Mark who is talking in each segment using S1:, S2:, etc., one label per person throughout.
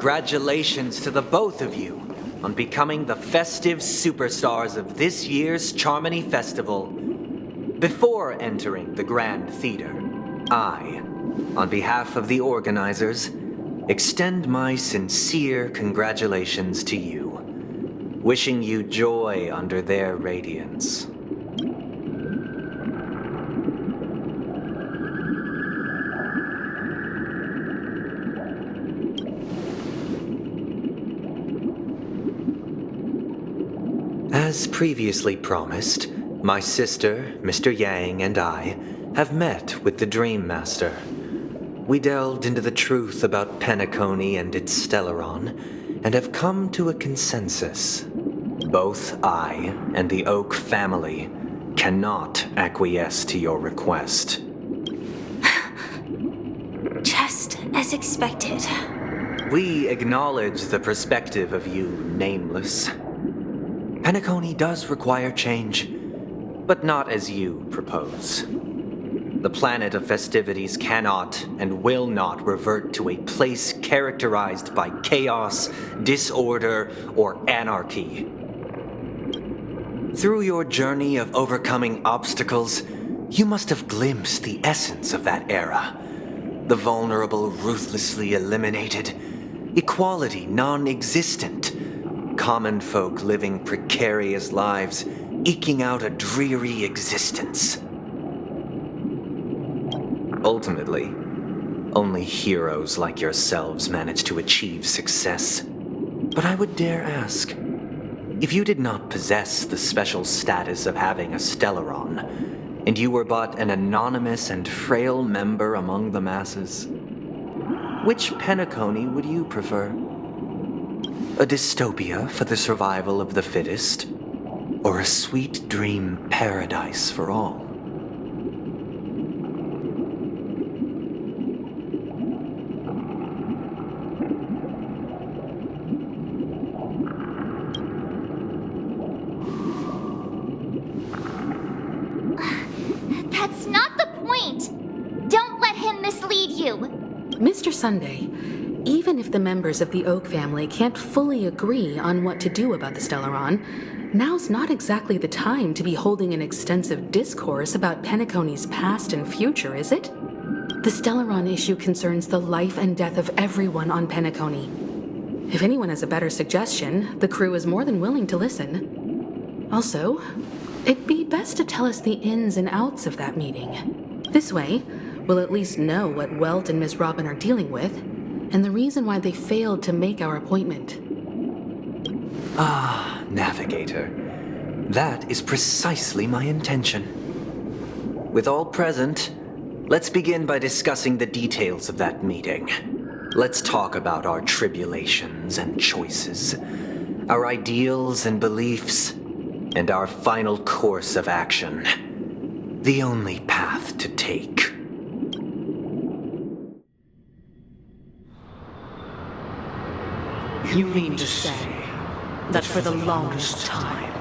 S1: congratulations to the both of you on becoming the festive superstars of this year's Charmony Festival. Before entering the Grand Theater, I, on behalf of the organizers, extend my sincere congratulations to you, wishing you joy under their radiance. As previously promised, my sister, Mr. Yang, and I have met with the Dream Master. We delved into the truth about Penacony and its Stellaron, and have come to a consensus. Both I and the Oak family cannot acquiesce to your request.
S2: Just as expected.
S1: We acknowledge the perspective of you, Nameless. Penacony does require change, but not as you propose. The planet of festivities cannot and will not revert to a place characterized by chaos, disorder, or anarchy. Through your journey of overcoming obstacles, you must have glimpsed the essence of that era. The vulnerable ruthlessly eliminated, equality non-existent, common folk living precarious lives, eking out a dreary existence. Ultimately, only heroes like yourselves manage to achieve success. But I would dare ask, if you did not possess the special status of having a Stellaron, and you were but an anonymous and frail member among the masses, which Penacony would you prefer? A dystopia for the survival of the fittest, or a sweet dream paradise for all?
S2: That's not the point! Don't let him mislead you!
S3: Mr. Sunday, even if the members of the Oak family can't fully agree on what to do about the Stellaron, now's not exactly the time to be holding an extensive discourse about Penacony's past and future, is it? The Stellaron issue concerns the life and death of everyone on Penacony. If anyone has a better suggestion, the crew is more than willing to listen. Also, it'd be best to tell us the ins and outs of that meeting. This way, we'll at least know what Welt and Miss Robin are dealing with, and the reason why they failed to make our appointment.
S1: Ah, Navigator. That is precisely my intention. With all present, let's begin by discussing the details of that meeting. Let's talk about our tribulations and choices, our ideals and beliefs, and our final course of action. The only path to take.
S4: You mean to say that for the longest time,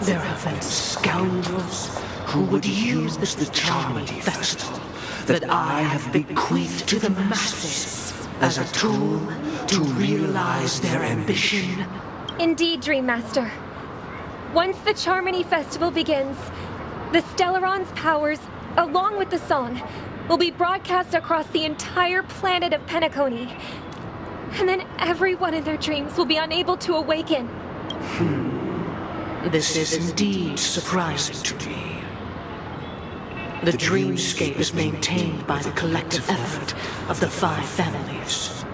S4: there have been scoundrels who would use the Charmony Festival that I have bequeathed to the masses as a tool to realize their ambition?
S5: Indeed, Dream Master. Once the Charmony Festival begins, the Stellaron's powers, along with the song, will be broadcast across the entire planet of Penacony. And then everyone in their dreams will be unable to awaken.
S4: This is indeed surprising to me. The dreamscape is maintained by the collective effort of the 5 families.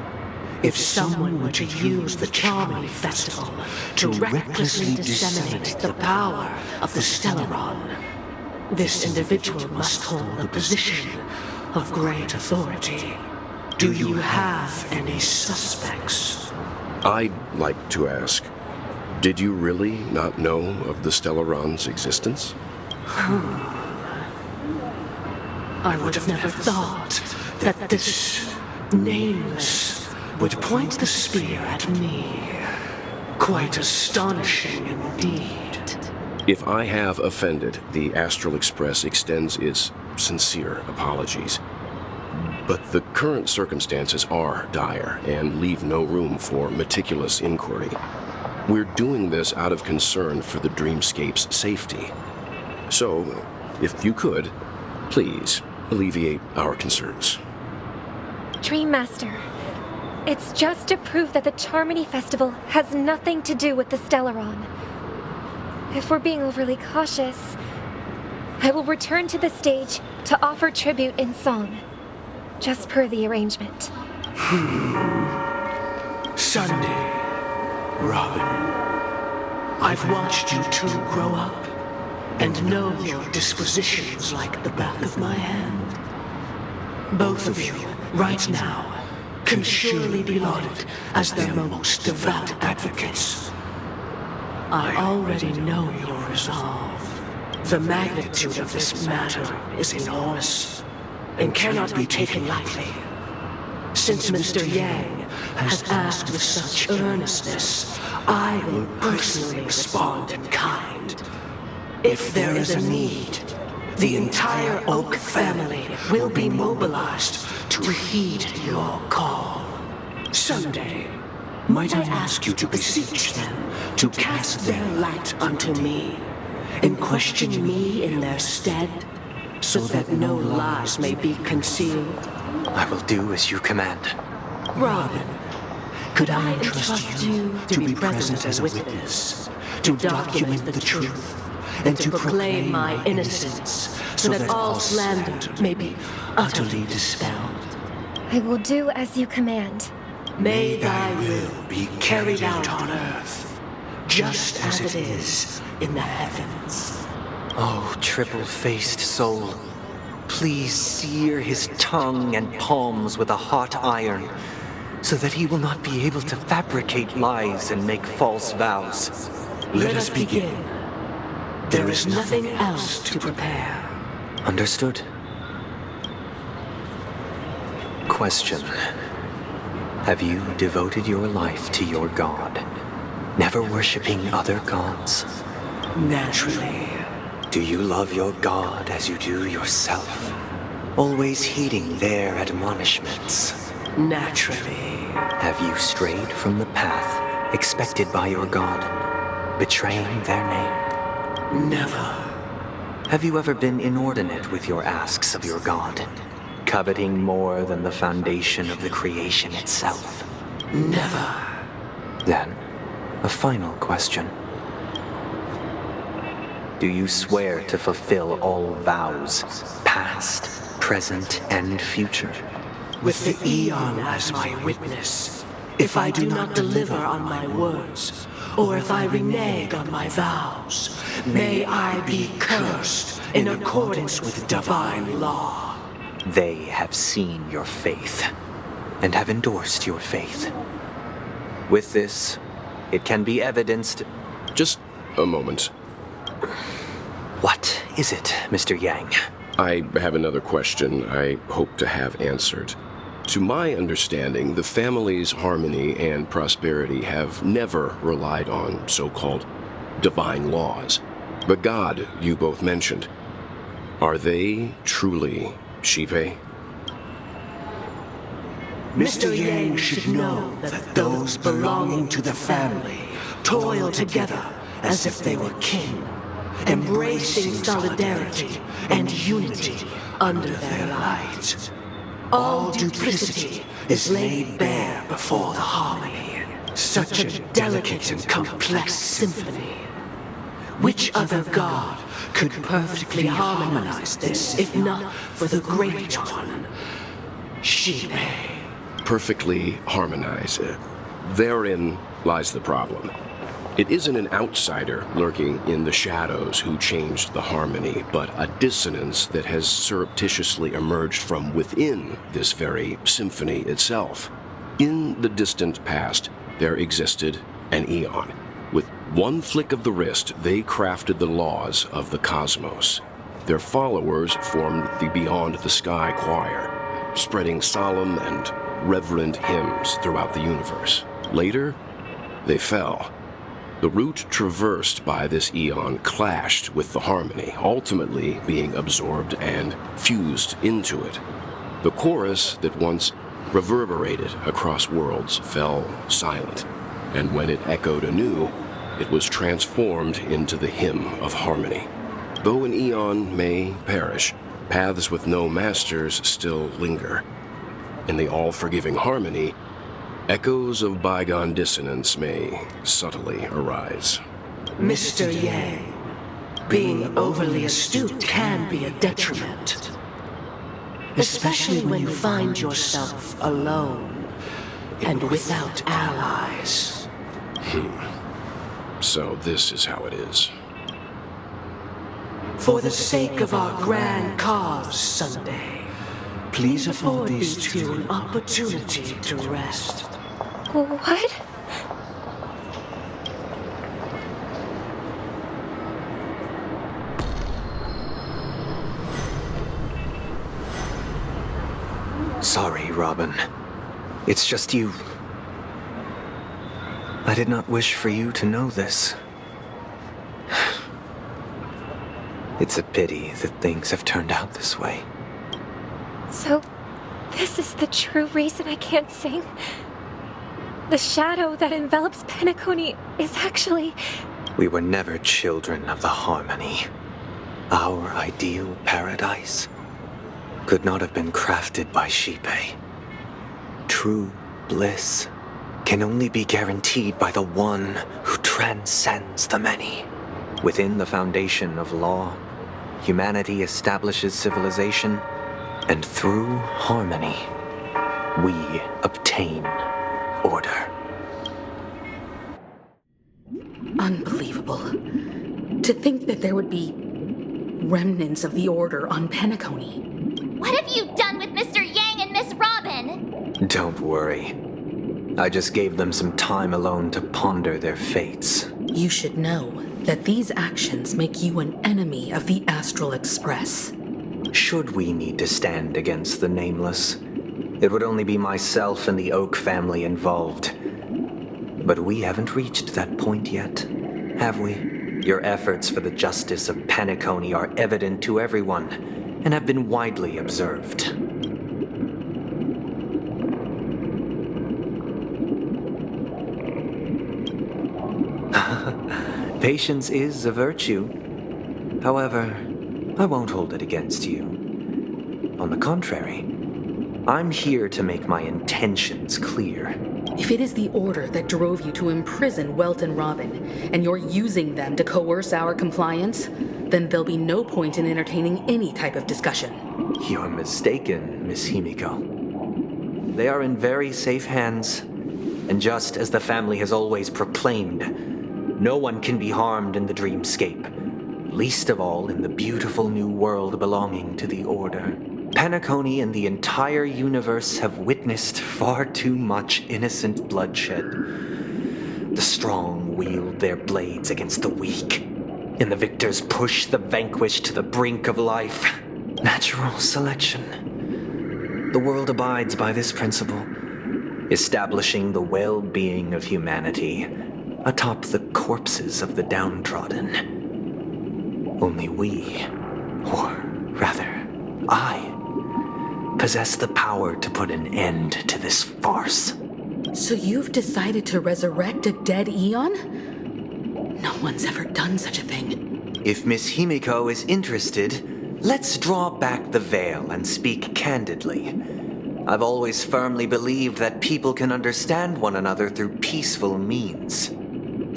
S4: If someone were to use the Charmony Festival to recklessly disseminate the power of the Stellaron, this individual must hold a position of great authority. Do you have any suspects?
S6: I'd like to ask, did you really not know of the Stellaron's existence?
S4: I would have never thought that this Nameless would point the spear at me. Quite astonishing indeed.
S6: If I have offended, the Astral Express extends its sincere apologies. But the current circumstances are dire and leave no room for meticulous inquiry. We're doing this out of concern for the Dreamscape's safety. So, if you could, please alleviate our concerns.
S5: Dream Master, it's just to prove that the Charmony Festival has nothing to do with the Stellaron. If we're being overly cautious, I will return to the stage to offer tribute in song, just per the arrangement.
S4: Sunday, Robin. I've watched you two grow up and know your dispositions like the back of my hand. Both of you, right now, can surely be lauded as their most devout advocates. I already know your resolve. The magnitude of this matter is enormous and cannot be taken lightly. Since Mr. Yang has asked with such earnestness, I will personally respond in kind. If there is a need, the entire Oak family will be mobilized to heed your call. Sunday, might I ask you to beseech them to cast their light unto me, and question me in their stead, so that no lies may be concealed?
S1: I will do as you command.
S4: Robin, could I entrust you to be present as a witness, to document the truth, and to proclaim my innocence, so that all slander may be utterly dispelled?
S5: I will do as you command.
S4: May thy will be carried out on earth, just as it is in the heavens.
S1: Oh, triple-faced soul, please sear his tongue and palms with a hot iron, so that he will not be able to fabricate lies and make false vows.
S4: Let us begin. There is nothing else to prepare.
S1: Understood. Question. Have you devoted your life to your god, never worshipping other gods?
S4: Naturally.
S1: Do you love your god as you do yourself, always heeding their admonishments?
S4: Naturally.
S1: Have you strayed from the path expected by your god, betraying their name?
S4: Never.
S1: Have you ever been inordinate with your asks of your god, coveting more than the foundation of the creation itself?
S4: Never.
S1: Then, a final question. Do you swear to fulfill all vows, past, present, and future?
S4: With the Eon as my witness, if I do not deliver on my words, or if I renege on my vows, may I be cursed in accordance with divine law.
S1: They have seen your faith, and have endorsed your faith. With this, it can be evidenced...
S6: Just a moment.
S1: What is it, Mr. Yang?
S6: I have another question I hope to have answered. To my understanding, the family's harmony and prosperity have never relied on so-called divine laws. The god you both mentioned, are they truly Shipe?
S4: Mr. Yang should know that those belonging to the family toil together as if they were kin, embracing solidarity and unity under their light. All duplicity is laid bare before the harmony. Such a delicate and complex symphony. Which other god could perfectly harmonize this, if not for the great one, Shipe?
S6: Perfectly harmonize. Therein lies the problem. It isn't an outsider lurking in the shadows who changed the harmony, but a dissonance that has surreptitiously emerged from within this very symphony itself. In the distant past, there existed an Eon. With one flick of the wrist, they crafted the laws of the cosmos. Their followers formed the Beyond the Sky Choir, spreading solemn and reverent hymns throughout the universe. Later, they fell. The route traversed by this Eon clashed with the harmony, ultimately being absorbed and fused into it. The chorus that once reverberated across worlds fell silent, and when it echoed anew, it was transformed into the hymn of harmony. Though an eon may perish, paths with no masters still linger. In the all-forgiving harmony, echoes of bygone dissonance may subtly arise.
S4: Mr. Yang, being overly astute can be a detriment. Especially when you find yourself alone and without allies.
S6: So this is how it is.
S4: For the sake of our grand cause, Sunday, please afford these two an opportunity to rest.
S5: What?
S1: Sorry, Robin. It's just you. I did not wish for you to know this. It's a pity that things have turned out this way.
S5: So, this is the true reason I can't sing? The shadow that envelops Penacony is actually...
S1: We were never children of the harmony. Our ideal paradise could not have been crafted by Shipe. True bliss can only be guaranteed by the one who transcends the many. Within the foundation of law, humanity establishes civilization, and through harmony, we obtain order.
S3: Unbelievable. To think that there would be remnants of the Order on Penacony.
S2: What have you done with Mr. Yang and Miss Robin?
S1: Don't worry. I just gave them some time alone to ponder their fates.
S3: You should know that these actions make you an enemy of the Astral Express.
S1: Should we need to stand against the Nameless, it would only be myself and the Oak family involved. But we haven't reached that point yet, have we? Your efforts for the justice of Penacony are evident to everyone, and have been widely observed. Patience is a virtue. However, I won't hold it against you. On the contrary, I'm here to make my intentions clear.
S3: If it is the Order that drove you to imprison Welt and Robin, and you're using them to coerce our compliance, then there'll be no point in entertaining any type of discussion.
S1: You're mistaken, Miss Himiko. They are in very safe hands, and just as the family has always proclaimed, no one can be harmed in the dreamscape, least of all in the beautiful new world belonging to the Order. Penacony and the entire universe have witnessed far too much innocent bloodshed. The strong wield their blades against the weak, and the victors push the vanquished to the brink of life. Natural selection. The world abides by this principle, establishing the well-being of humanity atop the corpses of the downtrodden. Only we, or rather, I, possess the power to put an end to this farce.
S3: So you've decided to resurrect a dead Eon? No one's ever done such a thing.
S1: If Miss Himiko is interested, let's draw back the veil and speak candidly. I've always firmly believed that people can understand one another through peaceful means.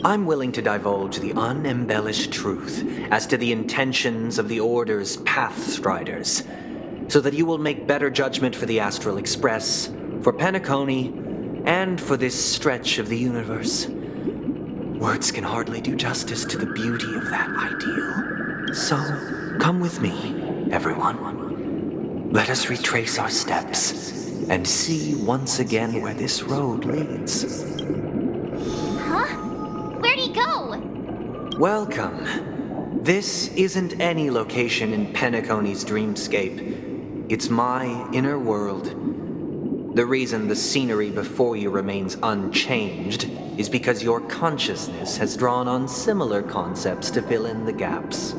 S1: I'm willing to divulge the unembellished truth as to the intentions of the Order's Pathstriders, so that you will make better judgment for the Astral Express, for Penacony, and for this stretch of the universe. Words can hardly do justice to the beauty of that ideal. So, come with me, everyone. Let us retrace our steps and see once again where this road leads.
S2: Huh? Where'd he go?
S1: Welcome. This isn't any location in Penacony's dreamscape. It's my inner world. The reason the scenery before you remains unchanged is because your consciousness has drawn on similar concepts to fill in the gaps.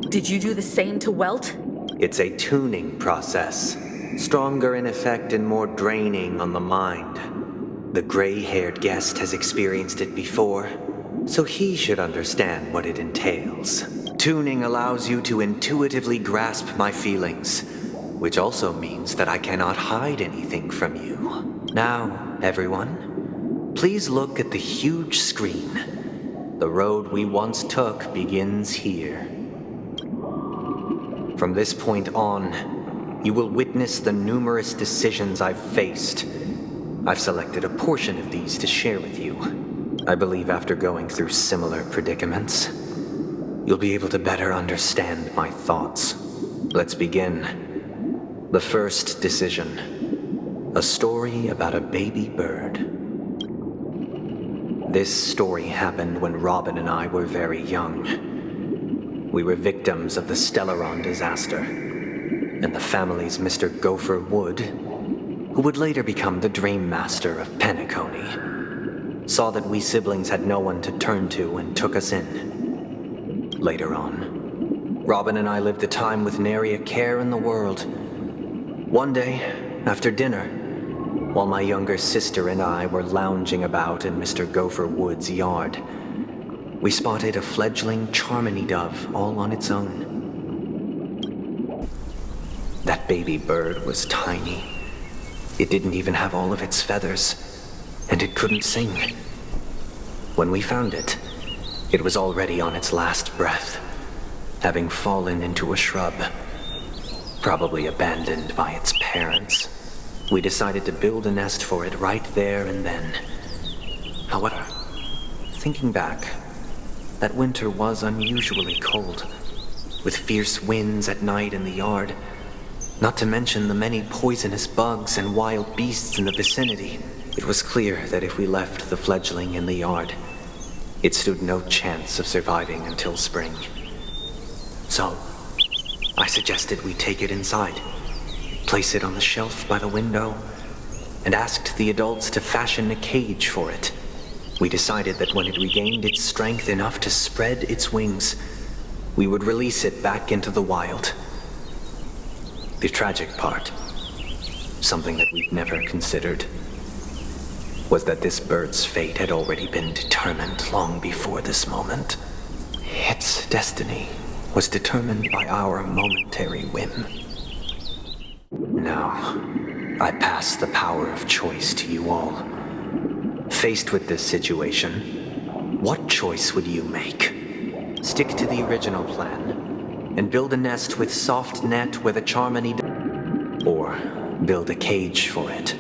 S3: Did you do the same to Welt?
S1: It's a tuning process, stronger in effect and more draining on the mind. The gray-haired guest has experienced it before, so he should understand what it entails. Tuning allows you to intuitively grasp my feelings, which also means that I cannot hide anything from you. Now, everyone, please look at the huge screen. The road we once took begins here. From this point on, you will witness the numerous decisions I've faced. I've selected a portion of these to share with you. I believe after going through similar predicaments, you'll be able to better understand my thoughts. Let's begin. The first decision. A story about a baby bird. This story happened when Robin and I were very young. We were victims of the Stellaron disaster, and the family's Mr. Gopher Wood, who would later become the Dream Master of Penacony, saw that we siblings had no one to turn to and took us in. Later on, Robin and I lived a time with nary a care in the world. One day, after dinner, while my younger sister and I were lounging about in Mr. Gopher Wood's yard, we spotted a fledgling Charmony dove all on its own. That baby bird was tiny. It didn't even have all of its feathers, and it couldn't sing. When we found it, it was already on its last breath, having fallen into a shrub, probably abandoned by its parents. We decided to build a nest for it right there and then. However, thinking back, that winter was unusually cold, with fierce winds at night in the yard, not to mention the many poisonous bugs and wild beasts in the vicinity. It was clear that if we left the fledgling in the yard, it stood no chance of surviving until spring. So, I suggested we take it inside, place it on the shelf by the window, and asked the adults to fashion a cage for it. We decided that when it regained its strength enough to spread its wings, we would release it back into the wild. The tragic part, something that we'd never considered, was that this bird's fate had already been determined long before this moment. Its destiny was determined by our momentary whim. Now, I pass the power of choice to you all. Faced with this situation, what choice would you make? Stick to the original plan and build a nest with soft net where the Charmony or build a cage for it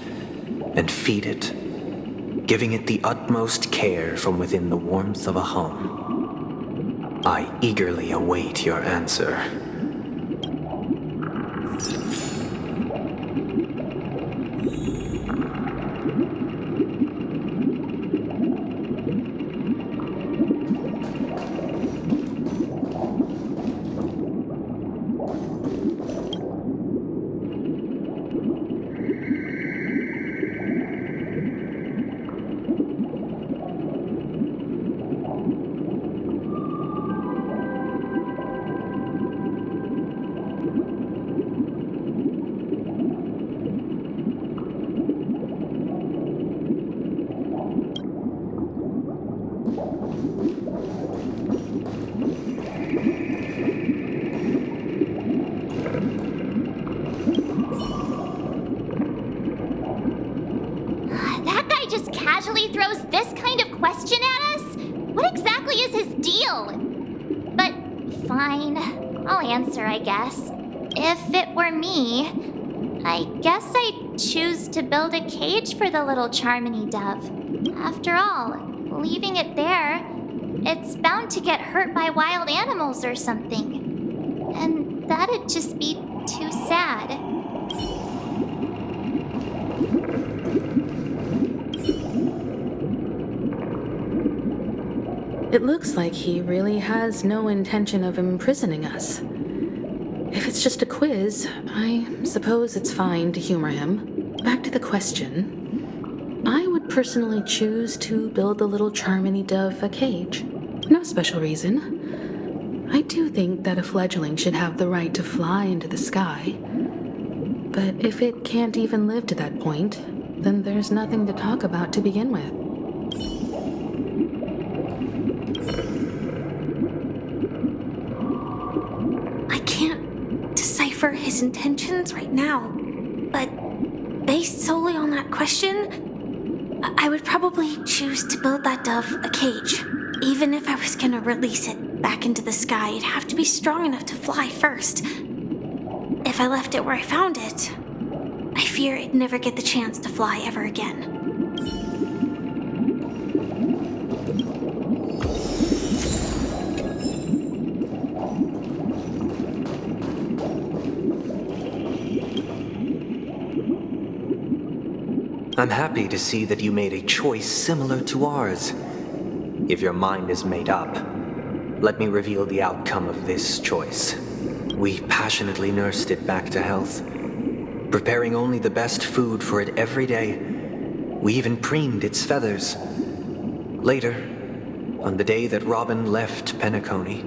S1: and feed it, giving it the utmost care from within the warmth of a home. I eagerly await your answer.
S2: Casually throws this kind of question at us? What exactly is his deal? But fine, I'll answer, I guess. If it were me, I guess I'd choose to build a cage for the little Charmony dove. After all, leaving it there, it's bound to get hurt by wild animals or something. And that'd just be too sad.
S3: It looks like he really has no intention of imprisoning us. If it's just a quiz, I suppose it's fine to humor him. Back to the question. I would personally choose to build the little Charmony dove a cage. No special reason. I do think that a fledgling should have the right to fly into the sky. But if it can't even live to that point, then there's nothing to talk about to begin with.
S7: I can't decipher his intentions right now, but based solely on that question, I would probably choose to build that dove a cage. Even if I was gonna release it back into the sky, it'd have to be strong enough to fly first. If I left it where I found it, I fear it'd never get the chance to fly ever again.
S1: I'm happy to see that you made a choice similar to ours. If your mind is made up, let me reveal the outcome of this choice. We passionately nursed it back to health, preparing only the best food for it every day. We even preened its feathers. Later, on the day that Robin left Penacony,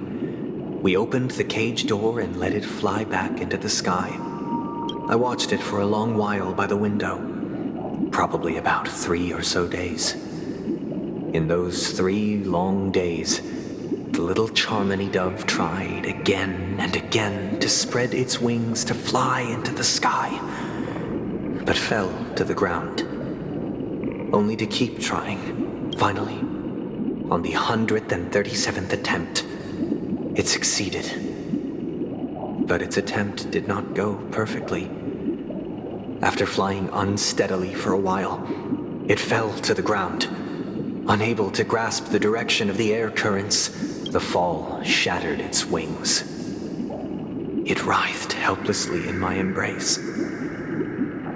S1: we opened the cage door and let it fly back into the sky. I watched it for a long while by the window. Probably about 3 or so days. In those 3 long days, the little Charmony dove tried again and again to spread its wings to fly into the sky, but fell to the ground, only to keep trying. Finally, on the 137th attempt, it succeeded. But its attempt did not go perfectly. After flying unsteadily for a while, it fell to the ground. Unable to grasp the direction of the air currents, the fall shattered its wings. It writhed helplessly in my embrace.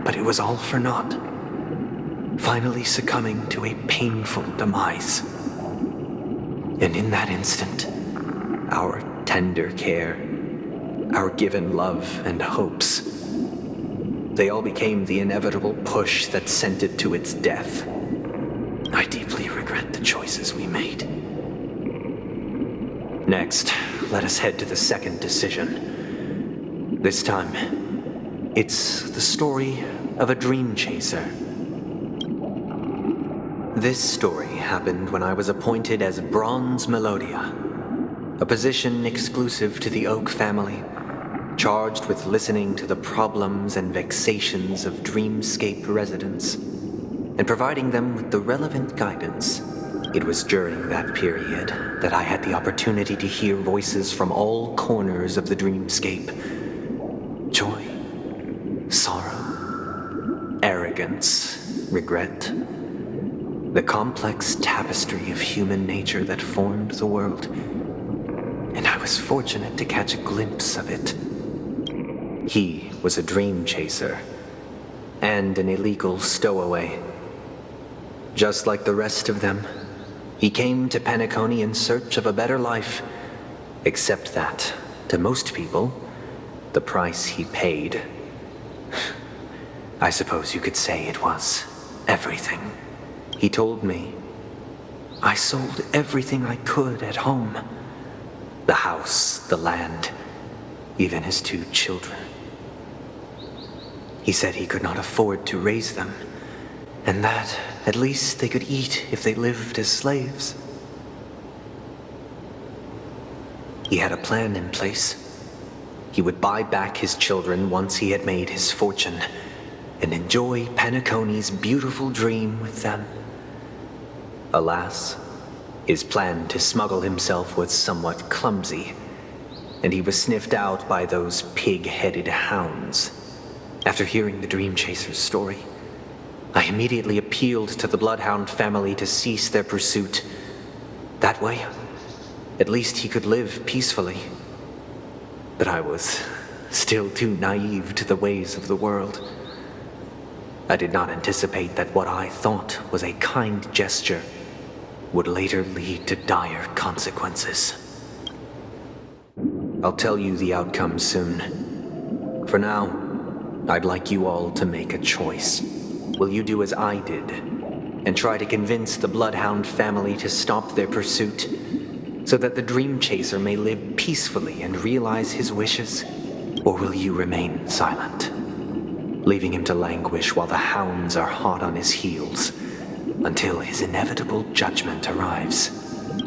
S1: But it was all for naught, finally succumbing to a painful demise. And in that instant, our tender care, our given love and hopes, they all became the inevitable push that sent it to its death. I deeply regret the choices we made. Next, let us head to the second decision. This time, it's the story of a dream chaser. This story happened when I was appointed as Bronze Melodia, a position exclusive to the Oak family, charged with listening to the problems and vexations of dreamscape residents and providing them with the relevant guidance. It was during that period that I had the opportunity to hear voices from all corners of the dreamscape. Joy, sorrow, arrogance, regret. The complex tapestry of human nature that formed the world. And I was fortunate to catch a glimpse of it. He was a dream chaser and an illegal stowaway. Just like the rest of them, he came to Penacony in search of a better life, except that, to most people, the price he paid, I suppose you could say it was everything. He told me, I sold everything I could at home. The house, the land, even his 2 children. He said he could not afford to raise them, and that at least they could eat if they lived as slaves. He had a plan in place. He would buy back his children once he had made his fortune, and enjoy Penacony's beautiful dream with them. Alas, his plan to smuggle himself was somewhat clumsy, and he was sniffed out by those pig-headed hounds. After hearing the Dream Chaser's story, I immediately appealed to the Bloodhound family to cease their pursuit. That way, at least he could live peacefully. But I was still too naive to the ways of the world. I did not anticipate that what I thought was a kind gesture would later lead to dire consequences. I'll tell you the outcome soon. For now, I'd like you all to make a choice. Will you do as I did and try to convince the Bloodhound family to stop their pursuit? so that the dream chaser may live peacefully and realize his wishes? Or will you remain silent, leaving him to languish while the hounds are hot on his heels until his inevitable judgment arrives?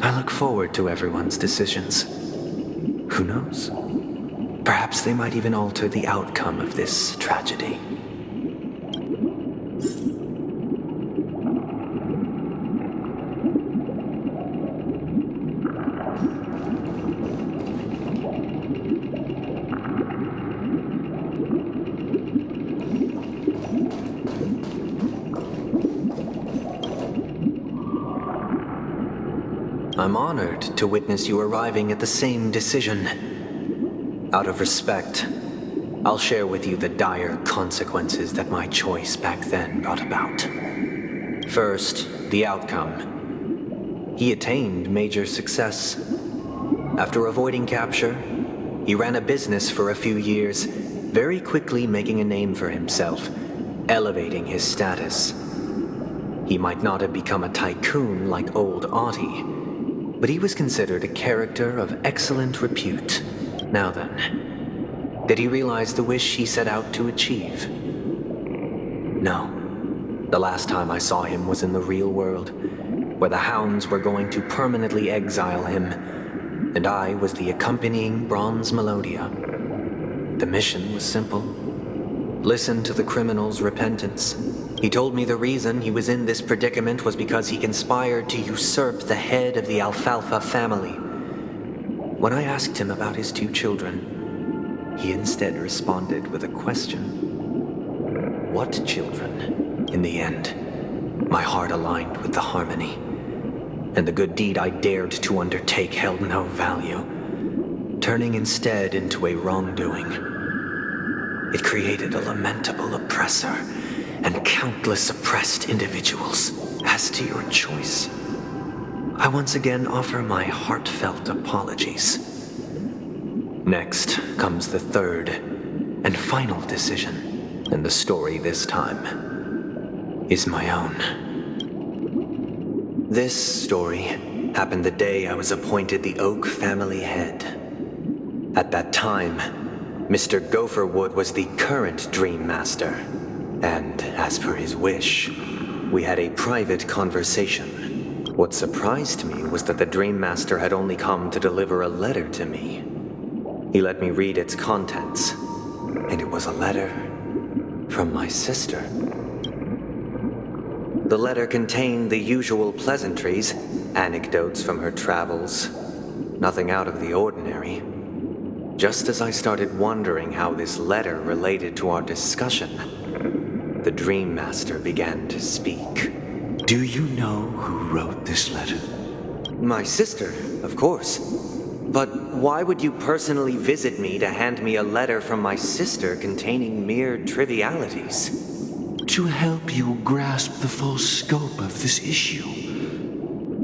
S1: I look forward to everyone's decisions. Who knows? Perhaps they might even alter the outcome of this tragedy. I'm honored to witness you arriving at the same decision. Out of respect, I'll share with you the dire consequences that my choice back then brought about. First, the outcome. He attained major success. After avoiding capture, he ran a business for a few years, very quickly making a name for himself, elevating his status. He might not have become a tycoon like old Audie, but he was considered a character of excellent repute. Now then, did he realize the wish he set out to achieve? No. The last time I saw him was in the real world, where the hounds were going to permanently exile him, and I was the accompanying bronze Melodia. The mission was simple. Listen to the criminal's repentance. He told me the reason he was in this predicament was because he conspired to usurp the head of the Alfalfa family. When I asked him about his 2 children, he instead responded with a question. What children? In the end, my heart aligned with the harmony, and the good deed I dared to undertake held no value, turning instead into a wrongdoing. It created a lamentable oppressor and countless oppressed individuals. As to your choice, I once again offer my heartfelt apologies. Next comes the third and final decision, and the story this time is my own. This story happened the day I was appointed the Oak family head. At that time, Mr. Gopherwood was the current Dream Master, and as per his wish, we had a private conversation. What surprised me was that the Dream Master had only come to deliver a letter to me. He let me read its contents, and it was a letter from my sister. The letter contained the usual pleasantries, anecdotes from her travels, nothing out of the ordinary. Just as I started wondering how this letter related to our discussion, the Dream Master began to speak.
S8: Do you know who wrote this letter?
S1: My sister, of course. But why would you personally visit me to hand me a letter from my sister containing mere trivialities?
S8: To help you grasp the full scope of this issue.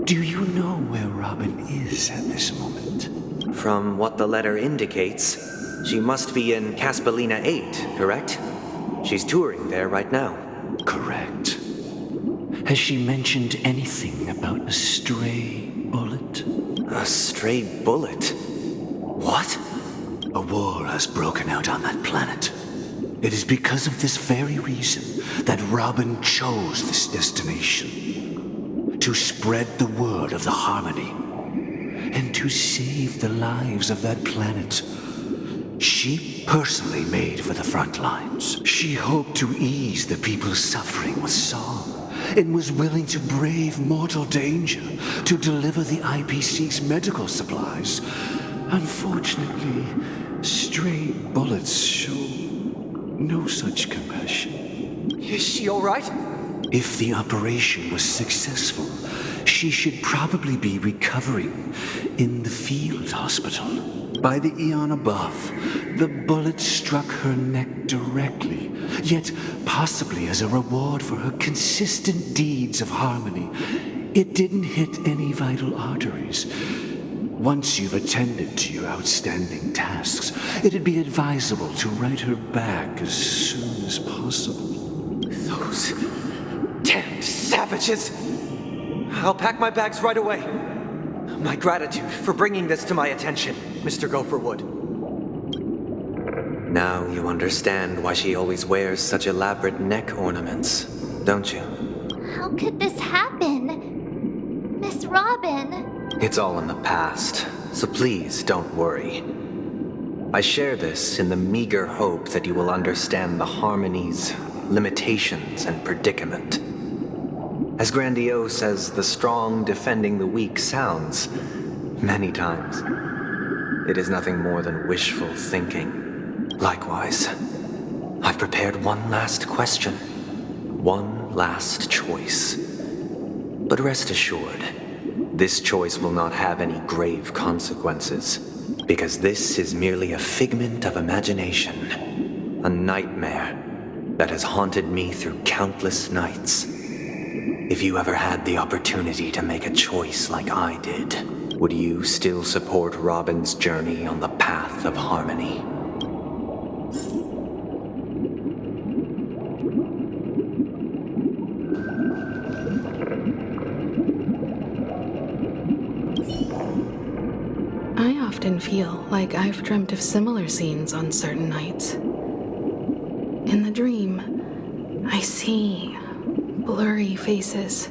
S8: Do you know where Robin is at this moment?
S1: From what the letter indicates, she must be in Caspelina 8, correct? She's touring there right now.
S8: Correct. Has she mentioned anything about a stray bullet?
S1: A stray bullet? What?
S8: A war has broken out on that planet. It is because of this very reason that Robin chose this destination. To spread the word of the harmony. And to save the lives of that planet. She personally made for the front lines. She hoped to ease the people's suffering with song, and was willing to brave mortal danger to deliver the IPC's medical supplies. Unfortunately, stray bullets show no such compassion.
S1: Is she all right?
S8: If the operation was successful, she should probably be recovering in the field hospital. By the eon above, the bullet struck her neck directly, yet possibly as a reward for her consistent deeds of harmony. It didn't hit any vital arteries. Once you've attended to your outstanding tasks, it'd be advisable to write her back as soon as possible.
S1: Those damned savages! I'll pack my bags right away. My gratitude for bringing this to my attention, Mr. Gopherwood. Now you understand why she always wears such elaborate neck ornaments, don't you?
S2: How could this happen? Miss Robin?
S1: It's all in the past, so please don't worry. I share this in the meager hope that you will understand the harmony's limitations and predicament. As grandiose as the strong defending the weak sounds, many times, it is nothing more than wishful thinking. Likewise, I've prepared one last question, one last choice. But rest assured, this choice will not have any grave consequences, because this is merely a figment of imagination, a nightmare that has haunted me through countless nights. If you ever had the opportunity to make a choice like I did, would you still support Robin's journey on the path of harmony?
S3: I often feel like I've dreamt of similar scenes on certain nights. In the dream, I see blurry faces.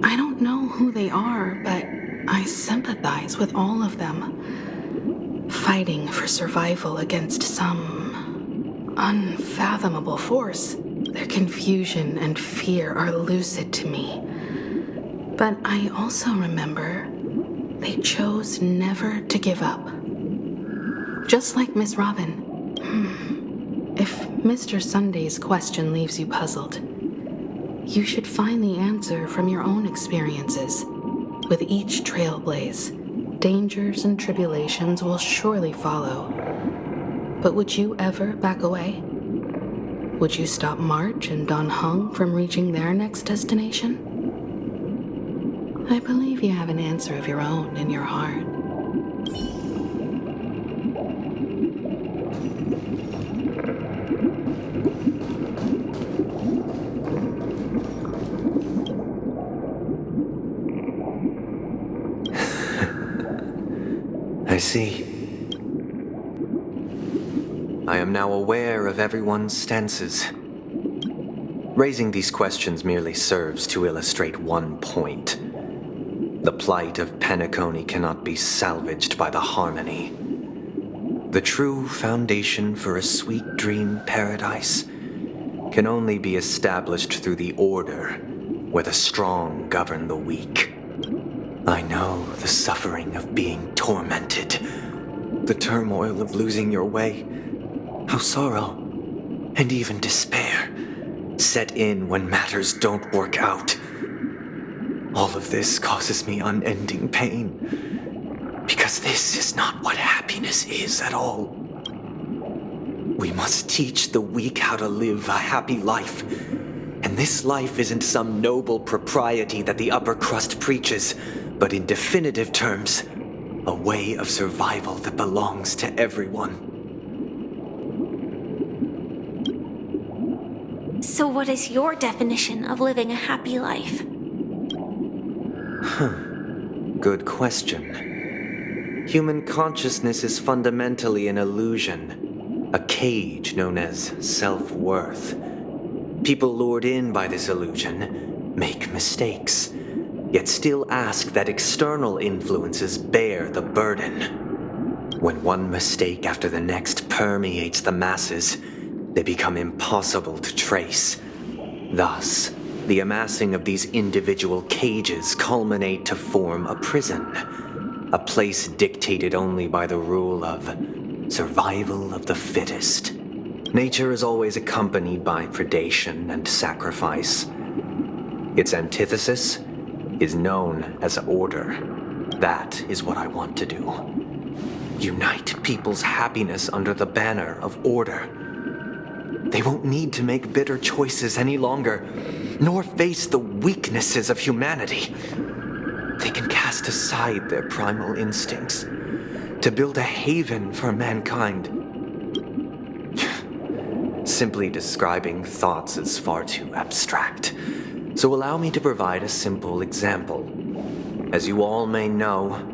S3: I don't know who they are, but I sympathize with all of them, fighting for survival against some unfathomable force. Their confusion and fear are lucid to me. But I also remember they chose never to give up. Just like Miss Robin. If Mr. Sunday's question leaves you puzzled, you should find the answer from your own experiences. With each trailblaze, dangers and tribulations will surely follow. But would you ever back away? Would you stop March and Don Hung from reaching their next destination? I believe you have an answer of your own in your heart.
S1: I see. I am now aware of everyone's stances. Raising these questions merely serves to illustrate one point. The plight of Penacony cannot be salvaged by the harmony. The true foundation for a sweet dream paradise can only be established through the order where the strong govern the weak. I know the suffering of being tormented, the turmoil of losing your way, how sorrow and even despair set in when matters don't work out. All of this causes me unending pain, because this is not what happiness is at all. We must teach the weak how to live a happy life, and this life isn't some noble propriety that the upper crust preaches, but in definitive terms, a way of survival that belongs to everyone.
S7: So what is your definition of living a happy life?
S1: Good question. Human consciousness is fundamentally an illusion, a cage known as self-worth. People lured in by this illusion make mistakes, yet still ask that external influences bear the burden. When one mistake after the next permeates the masses, they become impossible to trace. Thus, the amassing of these individual cages culminate to form a prison, a place dictated only by the rule of survival of the fittest. Nature is always accompanied by predation and sacrifice. Its antithesis is known as order. That is what I want to do. Unite people's happiness under the banner of order. They won't need to make bitter choices any longer, nor face the weaknesses of humanity. They can cast aside their primal instincts to build a haven for mankind. Simply describing thoughts is far too abstract, so allow me to provide a simple example. As you all may know,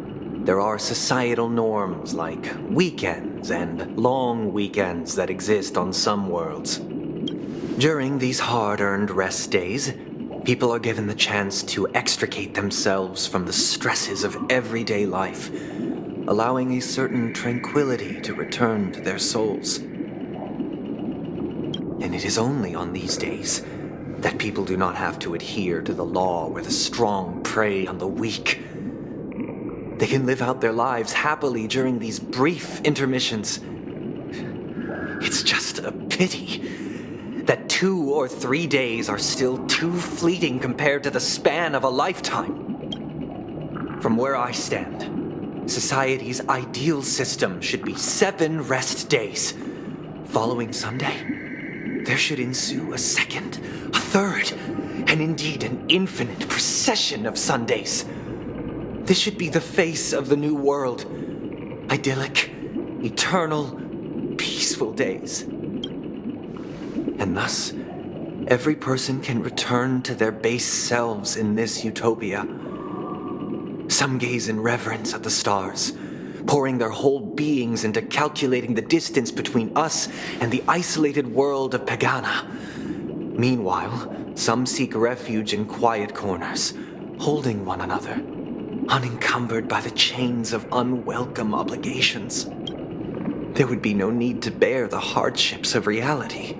S1: there are societal norms like weekends and long weekends that exist on some worlds. During these hard-earned rest days, people are given the chance to extricate themselves from the stresses of everyday life, allowing a certain tranquility to return to their souls. And it is only on these days that people do not have to adhere to the law where the strong prey on the weak. They can live out their lives happily during these brief intermissions. It's just a pity that 2 or 3 days are still too fleeting compared to the span of a lifetime. From where I stand, society's ideal system should be 7 rest days. Following Sunday, there should ensue a second, a third, and indeed an infinite procession of Sundays. This should be the face of the new world. Idyllic, eternal, peaceful days. And thus, every person can return to their base selves in this utopia. Some gaze in reverence at the stars, pouring their whole beings into calculating the distance between us and the isolated world of Pagana. Meanwhile, some seek refuge in quiet corners, holding one another, unencumbered by the chains of unwelcome obligations. There would be no need to bear the hardships of reality.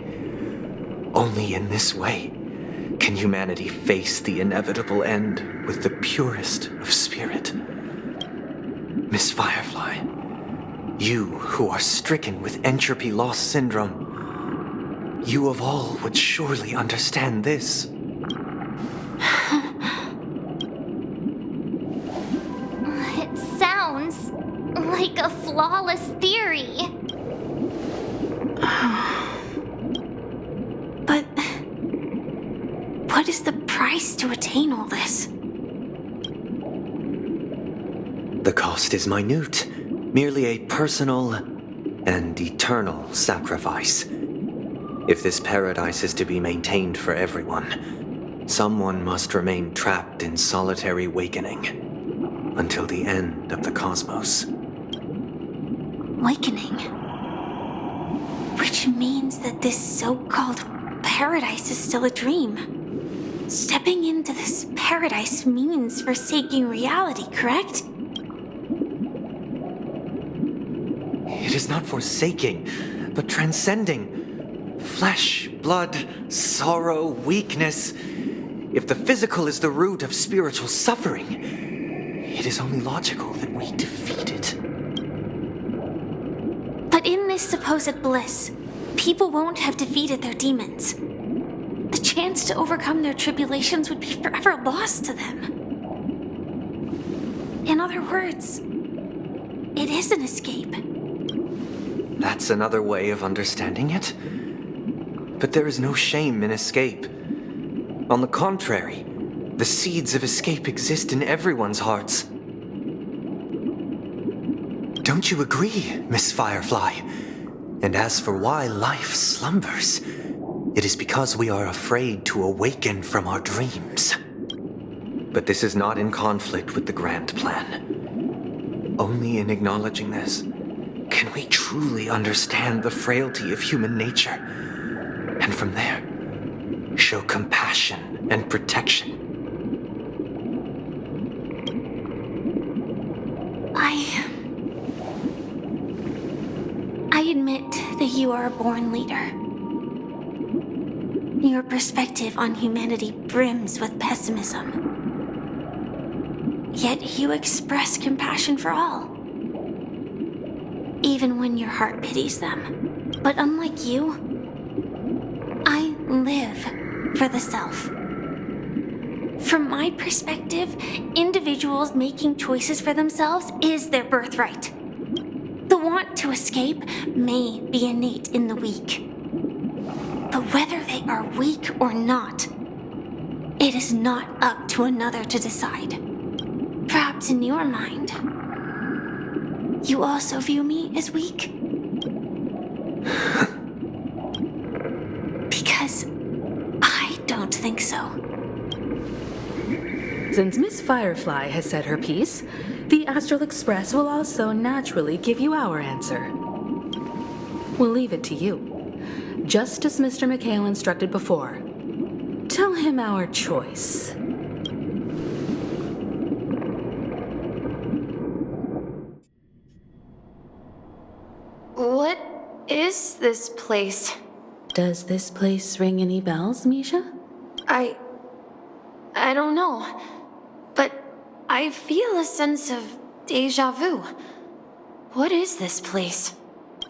S1: Only in this way can humanity face the inevitable end with the purest of spirit. Miss Firefly, you who are stricken with entropy loss syndrome, you of all would surely understand this.
S2: It sounds like a flawless theory.
S7: But what is the price to attain all this?
S1: The cost is minute, merely a personal and eternal sacrifice. If this paradise is to be maintained for everyone, someone must remain trapped in solitary awakening until the end of the cosmos.
S7: Awakening? Which means that this so-called paradise is still a dream. Stepping into this paradise means forsaking reality, correct?
S1: It is not forsaking, but transcending. Flesh, blood, sorrow, weakness. If the physical is the root of spiritual suffering, it is only logical that we defeat it.
S7: But in this supposed bliss, people won't have defeated their demons. The chance to overcome their tribulations would be forever lost to them. In other words, it is an escape.
S1: That's another way of understanding it. But there is no shame in escape. On the contrary, the seeds of escape exist in everyone's hearts. Don't you agree, Miss Firefly? And as for why life slumbers, it is because we are afraid to awaken from our dreams. But this is not in conflict with the grand plan. Only in acknowledging this can we truly understand the frailty of human nature, and from there, show compassion and protection.
S7: I admit that you are a born leader. Your perspective on humanity brims with pessimism. Yet you express compassion for all, even when your heart pities them. But unlike you, I live for the self. From my perspective, individuals making choices for themselves is their birthright. The want to escape may be innate in the weak. But whether they are weak or not, it is not up to another to decide. Perhaps in your mind, you also view me as weak? Because I don't think so.
S3: Since Miss Firefly has said her piece, the Astral Express will also naturally give you our answer. We'll leave it to you, just as Mr. McHale instructed before. Tell him our choice.
S7: What is this place?
S3: Does this place ring any bells, Misha?
S7: I don't know, but I feel a sense of deja vu. What is this place?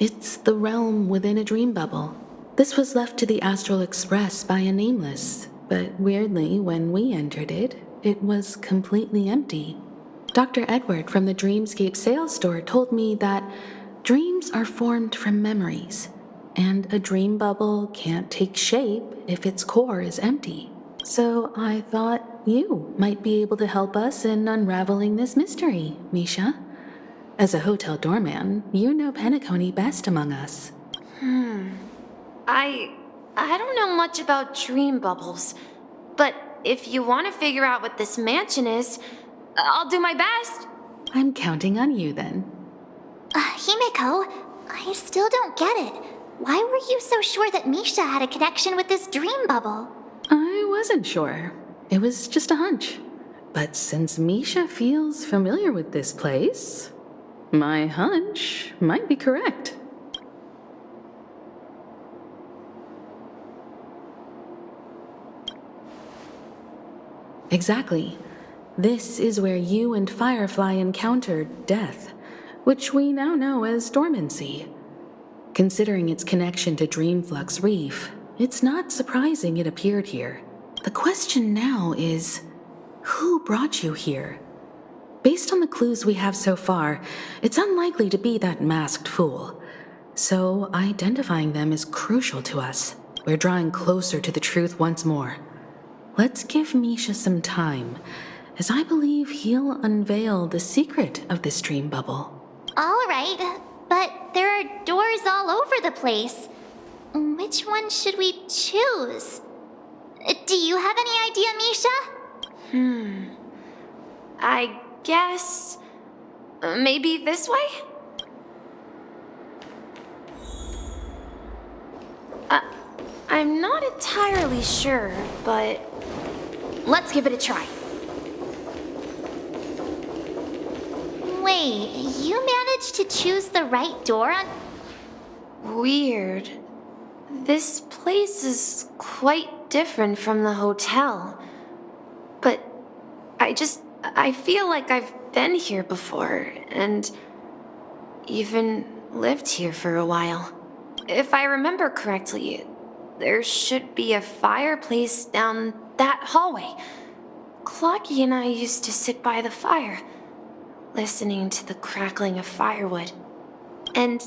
S3: It's the realm within a dream bubble. This was left to the Astral Express by a nameless, but weirdly, when we entered it, it was completely empty. Dr. Edward from the Dreamscape sales store told me that dreams are formed from memories, and a dream bubble can't take shape if its core is empty. So I thought you might be able to help us in unraveling this mystery, Misha. As a hotel doorman, you know Penacony best among us.
S7: I don't know much about dream bubbles, but if you want to figure out what this mansion is, I'll do my best.
S3: I'm counting on you then.
S2: Himeko, I still don't get it. Why were you so sure that Misha had a connection with this dream bubble?
S3: I wasn't sure. It was just a hunch. But since Misha feels familiar with this place, my hunch might be correct. Exactly. This is where you and Firefly encountered death, which we now know as dormancy. Considering its connection to Dreamflux Reef, it's not surprising it appeared here. The question now is, who brought you here? Based on the clues we have so far, it's unlikely to be that masked fool. So identifying them is crucial to us. We're drawing closer to the truth once more. Let's give Misha some time, as I believe he'll unveil the secret of this dream bubble.
S2: All right, but there are doors all over the place. Which one should we choose? Do you have any idea, Misha?
S7: I guess maybe this way? I'm not entirely sure, but let's give it a try.
S2: Wait, you managed to choose the right door on...
S7: Weird. This place is quite different from the hotel. But I feel like I've been here before, and even lived here for a while. If I remember correctly, there should be a fireplace down that hallway. Clocky and I used to sit by the fire, listening to the crackling of firewood. And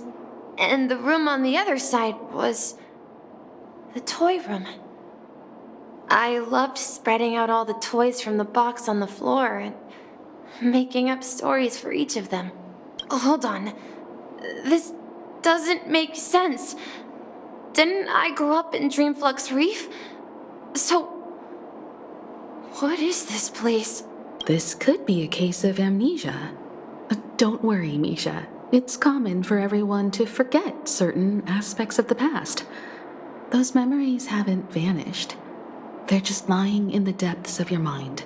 S7: the room on the other side was the toy room. I loved spreading out all the toys from the box on the floor and making up stories for each of them. Hold on. This doesn't make sense. Didn't I grow up in Dreamflux Reef? So, what is this place?
S3: This could be a case of amnesia. Don't worry, Misha. It's common for everyone to forget certain aspects of the past. Those memories haven't vanished. They're just lying in the depths of your mind.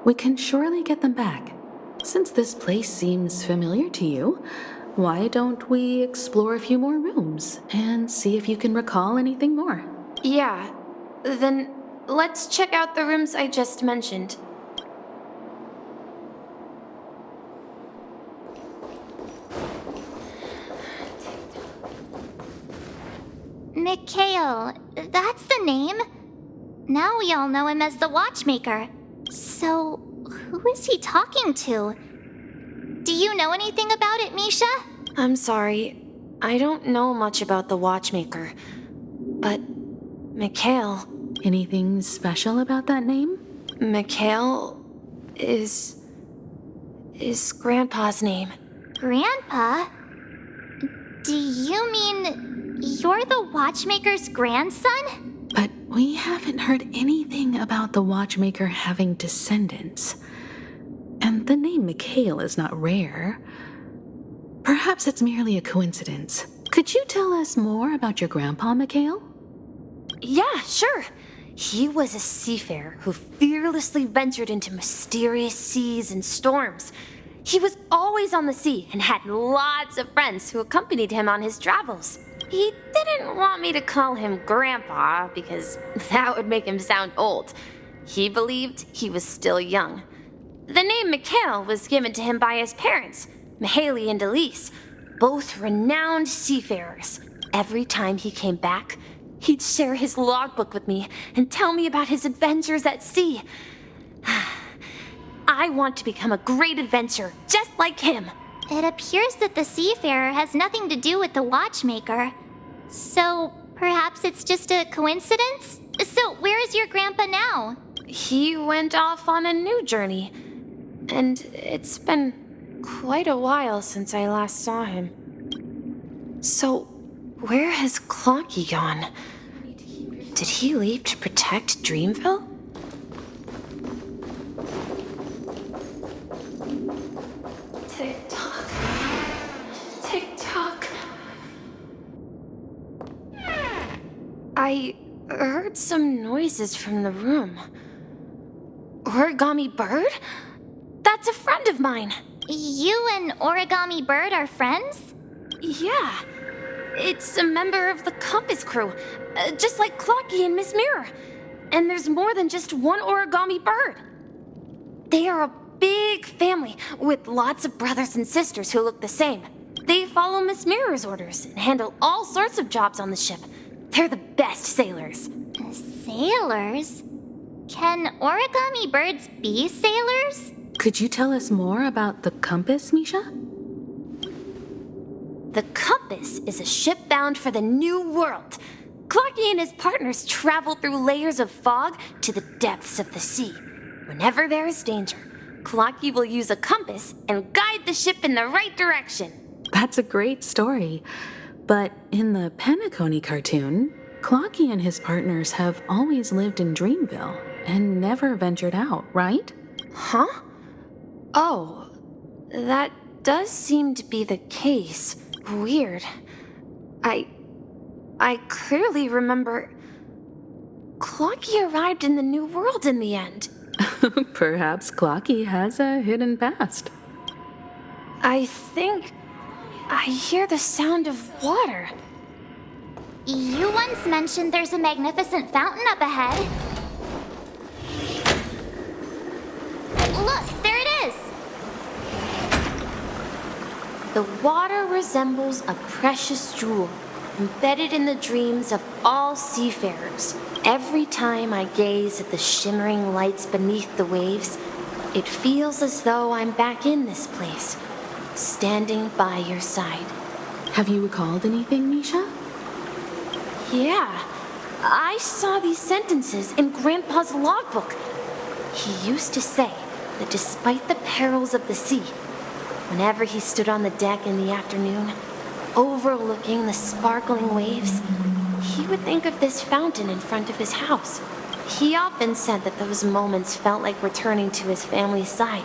S3: We can surely get them back. Since this place seems familiar to you, why don't we explore a few more rooms and see if you can recall anything more?
S7: Yeah, then let's check out the rooms I just mentioned.
S2: Mikhail, that's the name. Now we all know him as the Watchmaker. So, who is he talking to? Do you know anything about it, Misha?
S7: I'm sorry, I don't know much about the Watchmaker. But Mikhail...
S3: Anything special about that name?
S7: Mikhail is Grandpa's name.
S2: Grandpa? Do you mean you're the Watchmaker's grandson?
S3: But we haven't heard anything about the watchmaker having descendants. And the name Mikhail is not rare. Perhaps it's merely a coincidence. Could you tell us more about your grandpa, Mikhail?
S9: Yeah, sure. He was a seafarer who fearlessly ventured into mysterious seas and storms. He was always on the sea and had lots of friends who accompanied him on his travels. He didn't want me to call him Grandpa because that would make him sound old. He believed he was still young. The name Mikhail was given to him by his parents, Mihaly and Elise, both renowned seafarers. Every time he came back, he'd share his logbook with me and tell me about his adventures at sea. I want to become a great adventurer, just like him.
S2: It appears that the seafarer has nothing to do with the watchmaker. So, perhaps it's just a coincidence? So, where is your grandpa now?
S9: He went off on a new journey, and it's been quite a while since I last saw him. So, where has Clocky gone? Did he leave to protect Dreamville? Tick-tock. Tick-tock. I heard some noises from the room. Origami Bird? That's a friend of mine.
S2: You and Origami Bird are friends?
S9: Yeah. It's a member of the Compass crew, just like Clocky and Miss Mirror. And there's more than just one Origami Bird. They are a big family with lots of brothers and sisters who look the same. They follow Miss Mirror's orders and handle all sorts of jobs on the ship. They're the best sailors.
S2: Sailors? Can Origami Birds be sailors?
S3: Could you tell us more about the compass, Misha?
S9: The Compass is a ship bound for the New World. Clocky and his partners travel through layers of fog to the depths of the sea. Whenever there is danger, Clocky will use a compass and guide the ship in the right direction.
S3: That's a great story. But in the Penacony cartoon, Clocky and his partners have always lived in Dreamville and never ventured out, right?
S9: Huh? Oh, that does seem to be the case. Weird. I clearly remember Clocky arrived in the New World in the end.
S3: Perhaps Clocky has a hidden past.
S9: I think I hear the sound of water.
S2: You once mentioned there's a magnificent fountain up ahead. Look, there it is!
S9: The water resembles a precious jewel, embedded in the dreams of all seafarers. Every time I gaze at the shimmering lights beneath the waves, it feels as though I'm back in this place, standing by your side.
S3: Have you recalled anything, Misha?
S9: Yeah, I saw these sentences in Grandpa's logbook. He used to say that despite the perils of the sea, whenever he stood on the deck in the afternoon, overlooking the sparkling waves, he would think of this fountain in front of his house. He often said that those moments felt like returning to his family's side,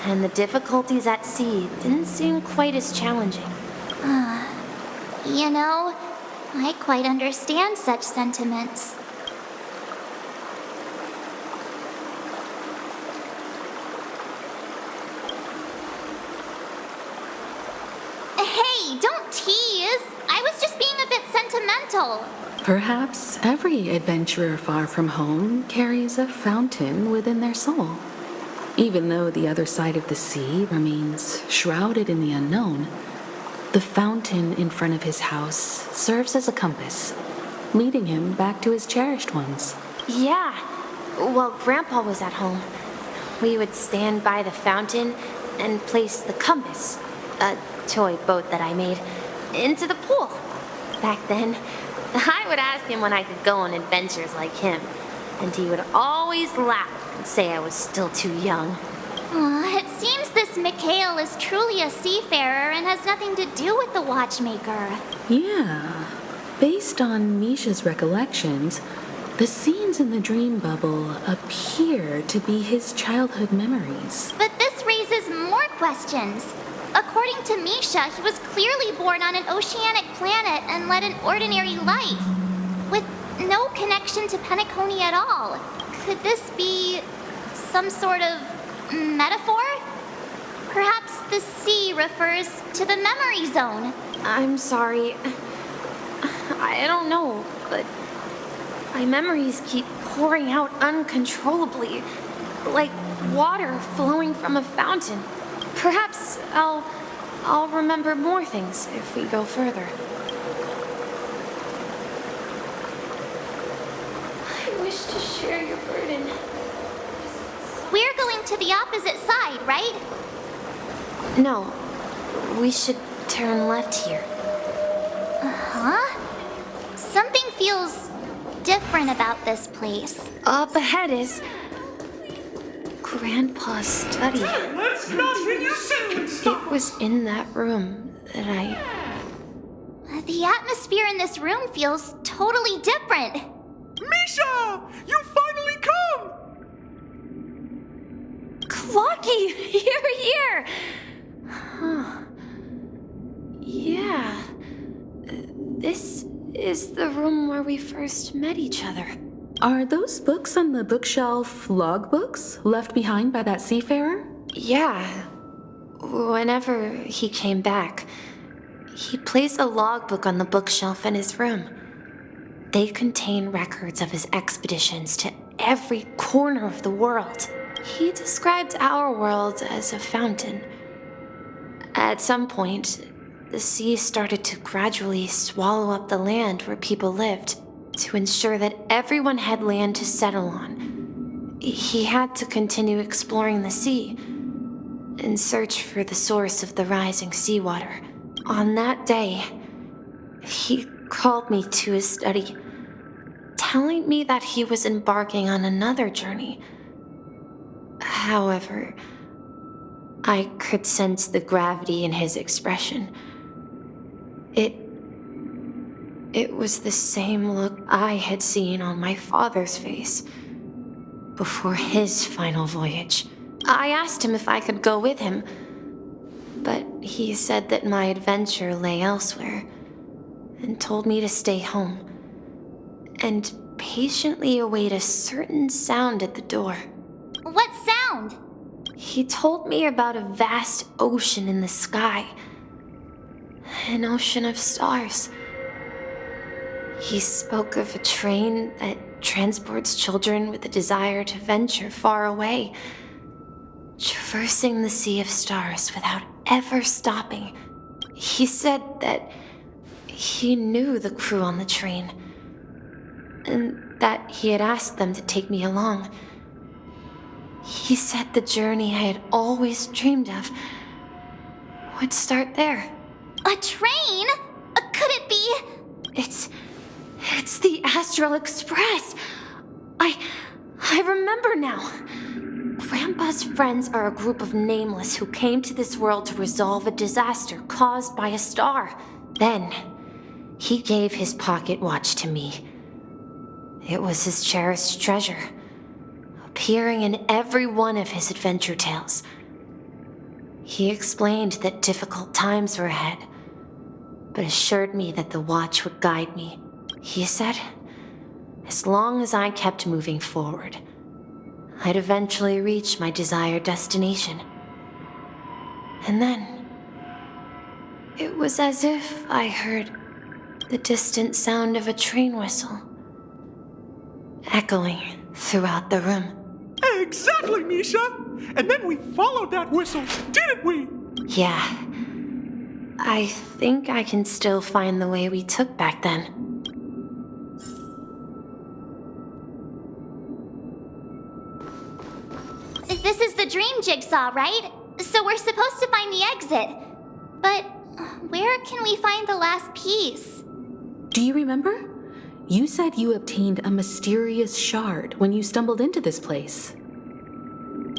S9: and the difficulties at sea didn't seem quite as challenging.
S2: You know, I quite understand such sentiments. Hey, don't tease! I was just being a bit sentimental.
S3: Perhaps every adventurer far from home carries a fountain within their soul. Even though the other side of the sea remains shrouded in the unknown, the fountain in front of his house serves as a compass, leading him back to his cherished ones.
S9: Yeah, while Grandpa was at home, we would stand by the fountain and place the compass, a toy boat that I made, into the pool. Back then, I would ask him when I could go on adventures like him, and he would always laugh and say I was still too young.
S2: It seems this Mikhail is truly a seafarer and has nothing to do with the watchmaker.
S3: Yeah, Based on Misha's recollections, the scenes in the dream bubble appear to be his childhood memories.
S2: But this raises more questions. According to Misha, he was clearly born on an oceanic planet and led an ordinary life, with no connection to Penacony at all. Could this be some sort of metaphor? Perhaps the sea refers to the memory zone.
S9: I'm sorry. I don't know, but my memories keep pouring out uncontrollably, like water flowing from a fountain. Perhaps I'll remember more things if we go further. I wish to share your burden.
S2: We're going to the opposite side, right?
S9: No, we should turn left here.
S2: Huh? Something feels different about this place.
S9: Up ahead is Grandpa's study. It was in that room that
S2: The atmosphere in this room feels totally different.
S10: Misha! You finally come!
S9: Clocky, you're here! Huh. Yeah. This is the room where we first met each other.
S3: Are those books on the bookshelf logbooks left behind by that seafarer?
S9: Yeah. Whenever he came back, he placed a logbook on the bookshelf in his room. They contain records of his expeditions to every corner of the world. He described our world as a fountain. At some point, the sea started to gradually swallow up the land where people lived to ensure that everyone had land to settle on. He had to continue exploring the sea and search for the source of the rising seawater. On that day, he called me to his study, telling me that he was embarking on another journey. However, I could sense the gravity in his expression. It was the same look I had seen on my father's face before his final voyage. I asked him if I could go with him, but he said that my adventure lay elsewhere and told me to stay home and patiently await a certain sound at the door.
S2: What sound?
S9: He told me about a vast ocean in the sky, an ocean of stars. He spoke of a train that transports children with a desire to venture far away, traversing the sea of stars without ever stopping. He said that he knew the crew on the train, and that he had asked them to take me along. He said the journey I had always dreamed of would start there.
S2: A train? Could it be?
S9: It's the Astral Express. I remember now. Grandpa's friends are a group of nameless who came to this world to resolve a disaster caused by a star. Then, he gave his pocket watch to me. It was his cherished treasure, appearing in every one of his adventure tales. He explained that difficult times were ahead, but assured me that the watch would guide me. He said, as long as I kept moving forward, I'd eventually reach my desired destination. And then, it was as if I heard the distant sound of a train whistle echoing throughout the room.
S10: Exactly, Misha! And then we followed that whistle, didn't we?
S9: Yeah. I think I can still find the way we took back then.
S2: This is the dream jigsaw, right? So we're supposed to find the exit. But where can we find the last piece?
S3: Do you remember? You said you obtained a mysterious shard when you stumbled into this place.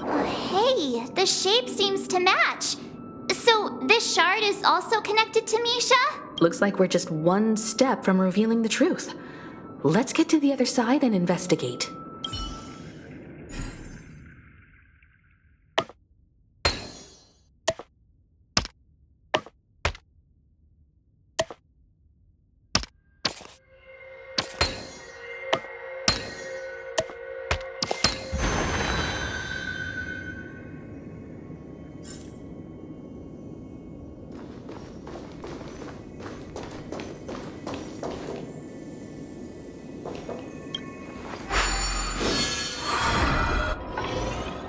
S2: Hey, the shape seems to match. So this shard is also connected to Misha?
S3: Looks like we're just one step from revealing the truth. Let's get to the other side and investigate.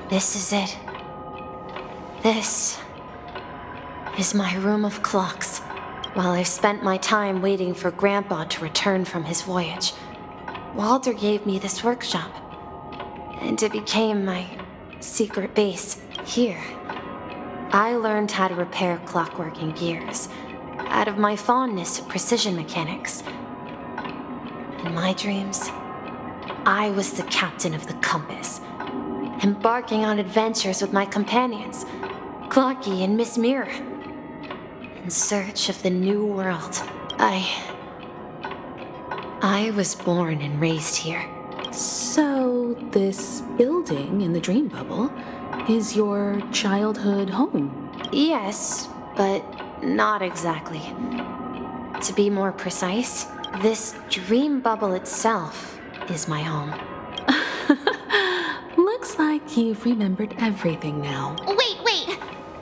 S9: This is it. This is my room of clocks. While I spent my time waiting for Grandpa to return from his voyage, Walter gave me this workshop, and it became my secret base. Here, I learned how to repair clockwork and gears out of my fondness of precision mechanics. In my dreams, I was the captain of the compass, embarking on adventures with my companions, Clocky and Miss Mirror, in search of the new world. I was born and raised here.
S3: So, this building in the dream bubble is your childhood home?
S9: Yes, but not exactly. To be more precise, this dream bubble itself is my home.
S3: Looks like you've remembered everything now.
S2: Wait.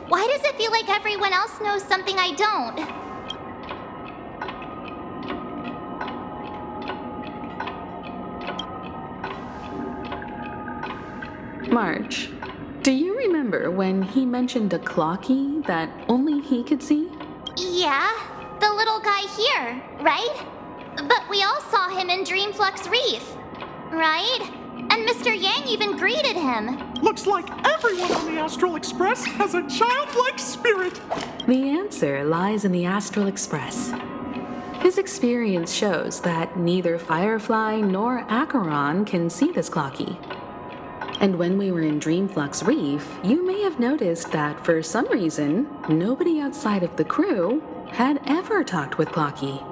S2: Why does it feel like everyone else knows something I don't?
S3: March, do you remember when he mentioned a clocky that only he could see?
S2: Yeah, the little guy here, right? But we all saw him in Dreamflux Reef, right? And Mr. Yang even greeted him.
S10: Looks like everyone on the Astral Express has a childlike spirit.
S3: The answer lies in the Astral Express. His experience shows that neither Firefly nor Acheron can see this clocky. And when we were in Dreamflux Reef, you may have noticed that for some reason, nobody outside of the crew had ever talked with Clocky.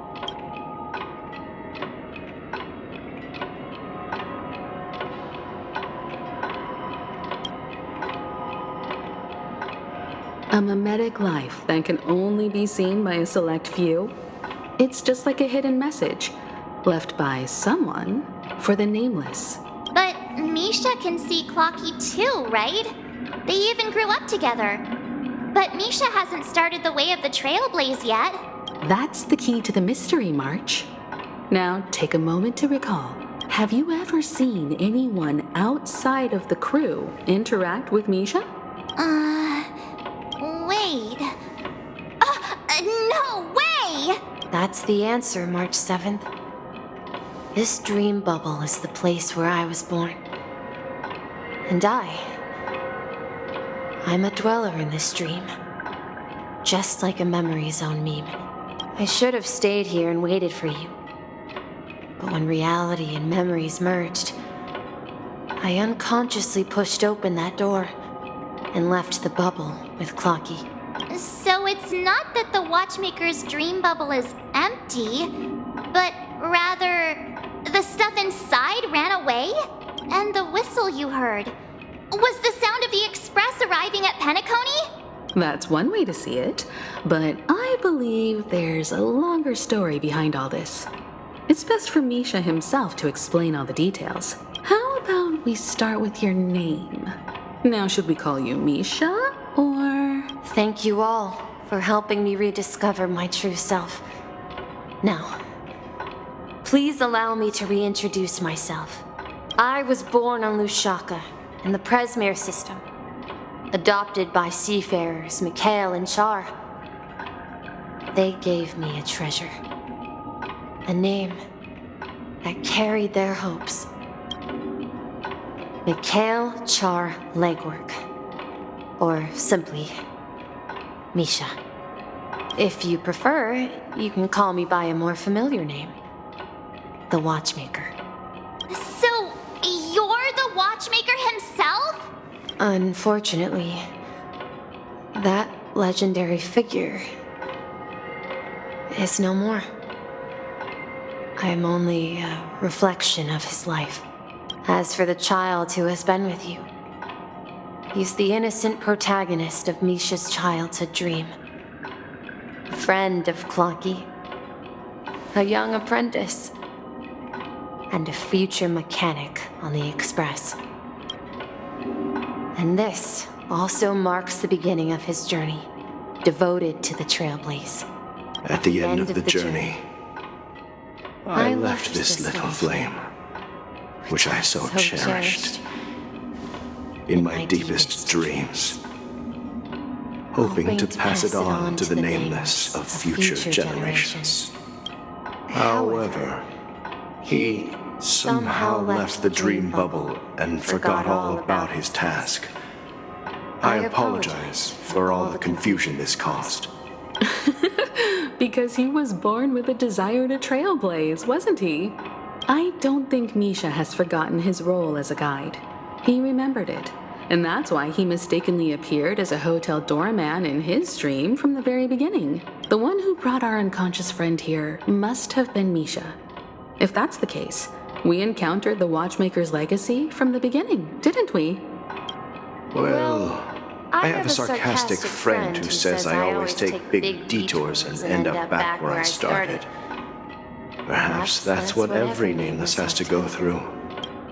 S3: A mimetic life that can only be seen by a select few. It's just like a hidden message left by someone for the nameless.
S2: But Misha can see Clocky too, right? They even grew up together. But Misha hasn't started the way of the Trailblaze yet.
S3: That's the key to the mystery, March. Now, take a moment to recall. Have you ever seen anyone outside of the crew interact with Misha?
S2: Wait. No way!
S9: That's the answer, March 7th. This dream bubble is the place where I was born. And I'm a dweller in this dream. Just like a memory zone meme. I should have stayed here and waited for you. But when reality and memories merged, I unconsciously pushed open that door and left the bubble with Clocky.
S2: So it's not that the Watchmaker's dream bubble is empty, but rather the stuff inside ran away? And the whistle you heard was the sound of the Express arriving at Penacony?
S3: That's one way to see it, but I believe there's a longer story behind all this. It's best for Misha himself to explain all the details. How about we start with your name? Now, should we call you Misha, or...
S9: Thank you all for helping me rediscover my true self. Now, please allow me to reintroduce myself. I was born on Lushaka, in the Presmere system, adopted by seafarers Mikhail and Char. They gave me a treasure, a name that carried their hopes. Mikhail Char Legwork, or simply Misha. If you prefer, you can call me by a more familiar name, the Watchmaker.
S2: So, you're the Watchmaker himself?
S9: Unfortunately, that legendary figure is no more. I am only a reflection of his life. As for the child who has been with you, he's the innocent protagonist of Misha's childhood dream. A friend of Clonky, a young apprentice, and a future mechanic on the Express. And this also marks the beginning of his journey, devoted to the Trailblaze.
S6: At the end of the journey, I left this little flame, which I so cherished, in my deepest dreams, hoping to pass it on to the nameless of future generations. However, he somehow left the dream bubble and forgot all about his task. I apologize for all the confusion this caused.
S3: Because he was born with a desire to trailblaze, wasn't he? I don't think Misha has forgotten his role as a guide. He remembered it, and that's why he mistakenly appeared as a hotel doorman in his dream from the very beginning. The one who brought our unconscious friend here must have been Misha. If that's the case, we encountered the Watchmaker's legacy from the beginning, didn't we?
S6: Well, I have a sarcastic friend who says I always take big detours and end up back where I started. Perhaps that's what every nameless has to go through.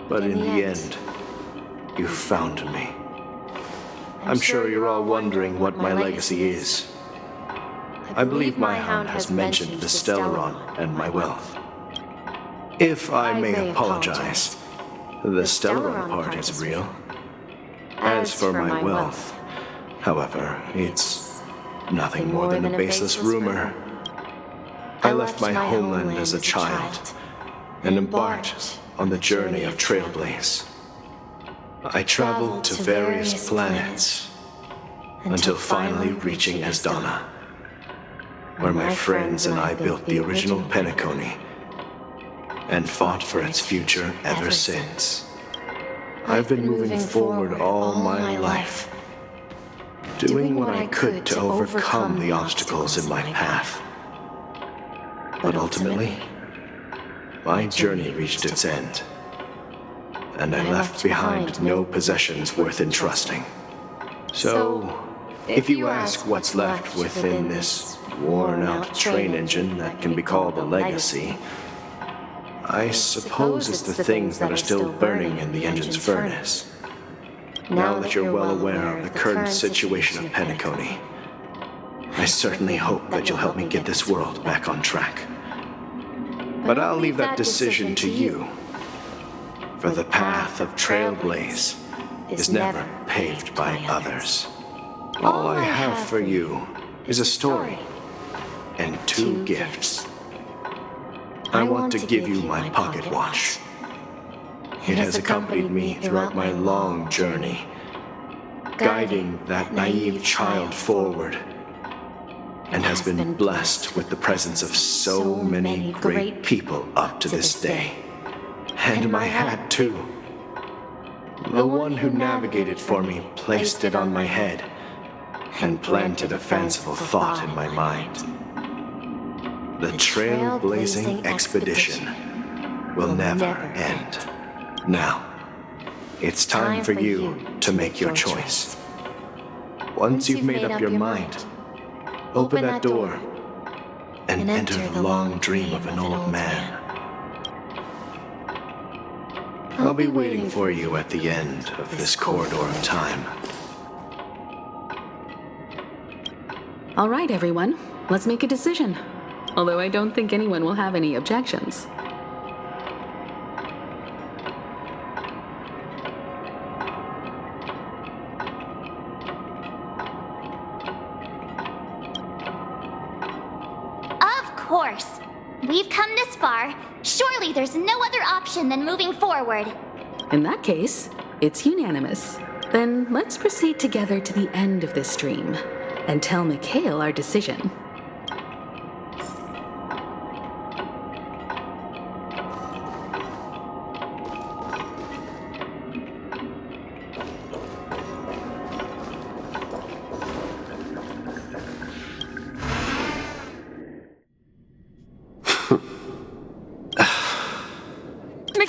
S6: But in the end, you found me. I'm sure you're all wondering what my legacy is. I believe my hound has mentioned the Stellaron and my wealth. If I may apologize, the Stellaron part is real. As for my wealth, however, it's nothing more than a baseless rumor. I left my homeland as a child and embarked on the journey of Trailblaze. I traveled to various planets until finally reaching Asdana, where my friends and I built the original Penacony and fought for its future ever since. I've been moving forward all my life, doing what I could to overcome the obstacles in my path. But ultimately, my journey reached its end, and I left behind no possessions worth entrusting. So, if you ask what's left within this worn-out train engine that can be called a legacy, I suppose it's the things that are still burning in the engine's furnace. Now that you're well aware of the current situation of Penacony, I certainly hope that you'll help me get this world back on track. But I'll leave that decision to you, for the path of Trailblaze is never paved by others. All I have for you is a story and 2 gifts. I want to give you my pocket watch. It has accompanied me throughout my long journey, guiding that naive child forward, and has been blessed with the presence of so many great people up to this day. And my hat, too. The one who navigated for me placed it on my head and planted a fanciful thought in my mind. The trailblazing expedition will never end. Now, it's time for you to make your choice. Once you've made up your mind, open that door and enter the long dream of an old man. I'll be waiting for you at the end of this corridor of time.
S3: All right, everyone, let's make a decision. Although I don't think anyone will have any objections.
S2: Of course. We've come this far. Surely there's no other option than moving forward.
S3: In that case, it's unanimous. Then let's proceed together to the end of this dream and tell Mikhail our decision.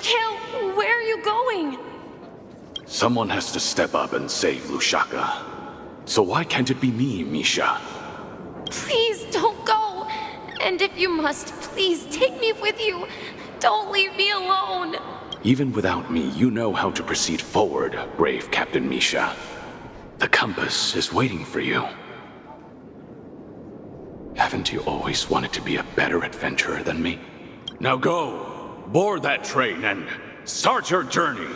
S9: Mikhail, where are you going?
S11: Someone has to step up and save Lushaka. So why can't it be me, Misha?
S9: Please don't go. And if you must, please take me with you. Don't leave me alone.
S11: Even without me, you know how to proceed forward, brave Captain Misha. The compass is waiting for you. Haven't you always wanted to be a better adventurer than me? Now go, board that train and start your journey.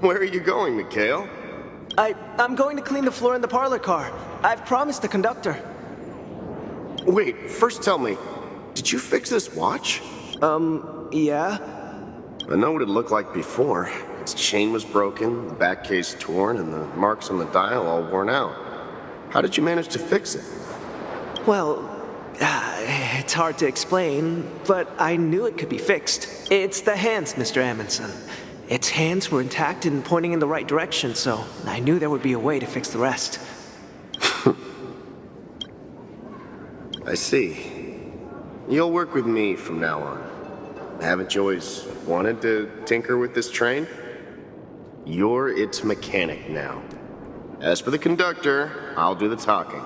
S12: Where are you going, Mikhail?
S13: I'm going to clean the floor in the parlor car. I've promised the conductor.
S12: Wait, first tell me, did you fix this watch?
S13: Yeah?
S12: I know what it looked like before. Its chain was broken, the back case torn, and the marks on the dial all worn out. How did you manage to fix it?
S13: Well, it's hard to explain, but I knew it could be fixed. It's the hands, Mr. Amundsen. Its hands were intact and pointing in the right direction, so I knew there would be a way to fix the rest.
S12: I see. You'll work with me from now on. Haven't you always wanted to tinker with this train? You're its mechanic now. As for the conductor, I'll do the talking.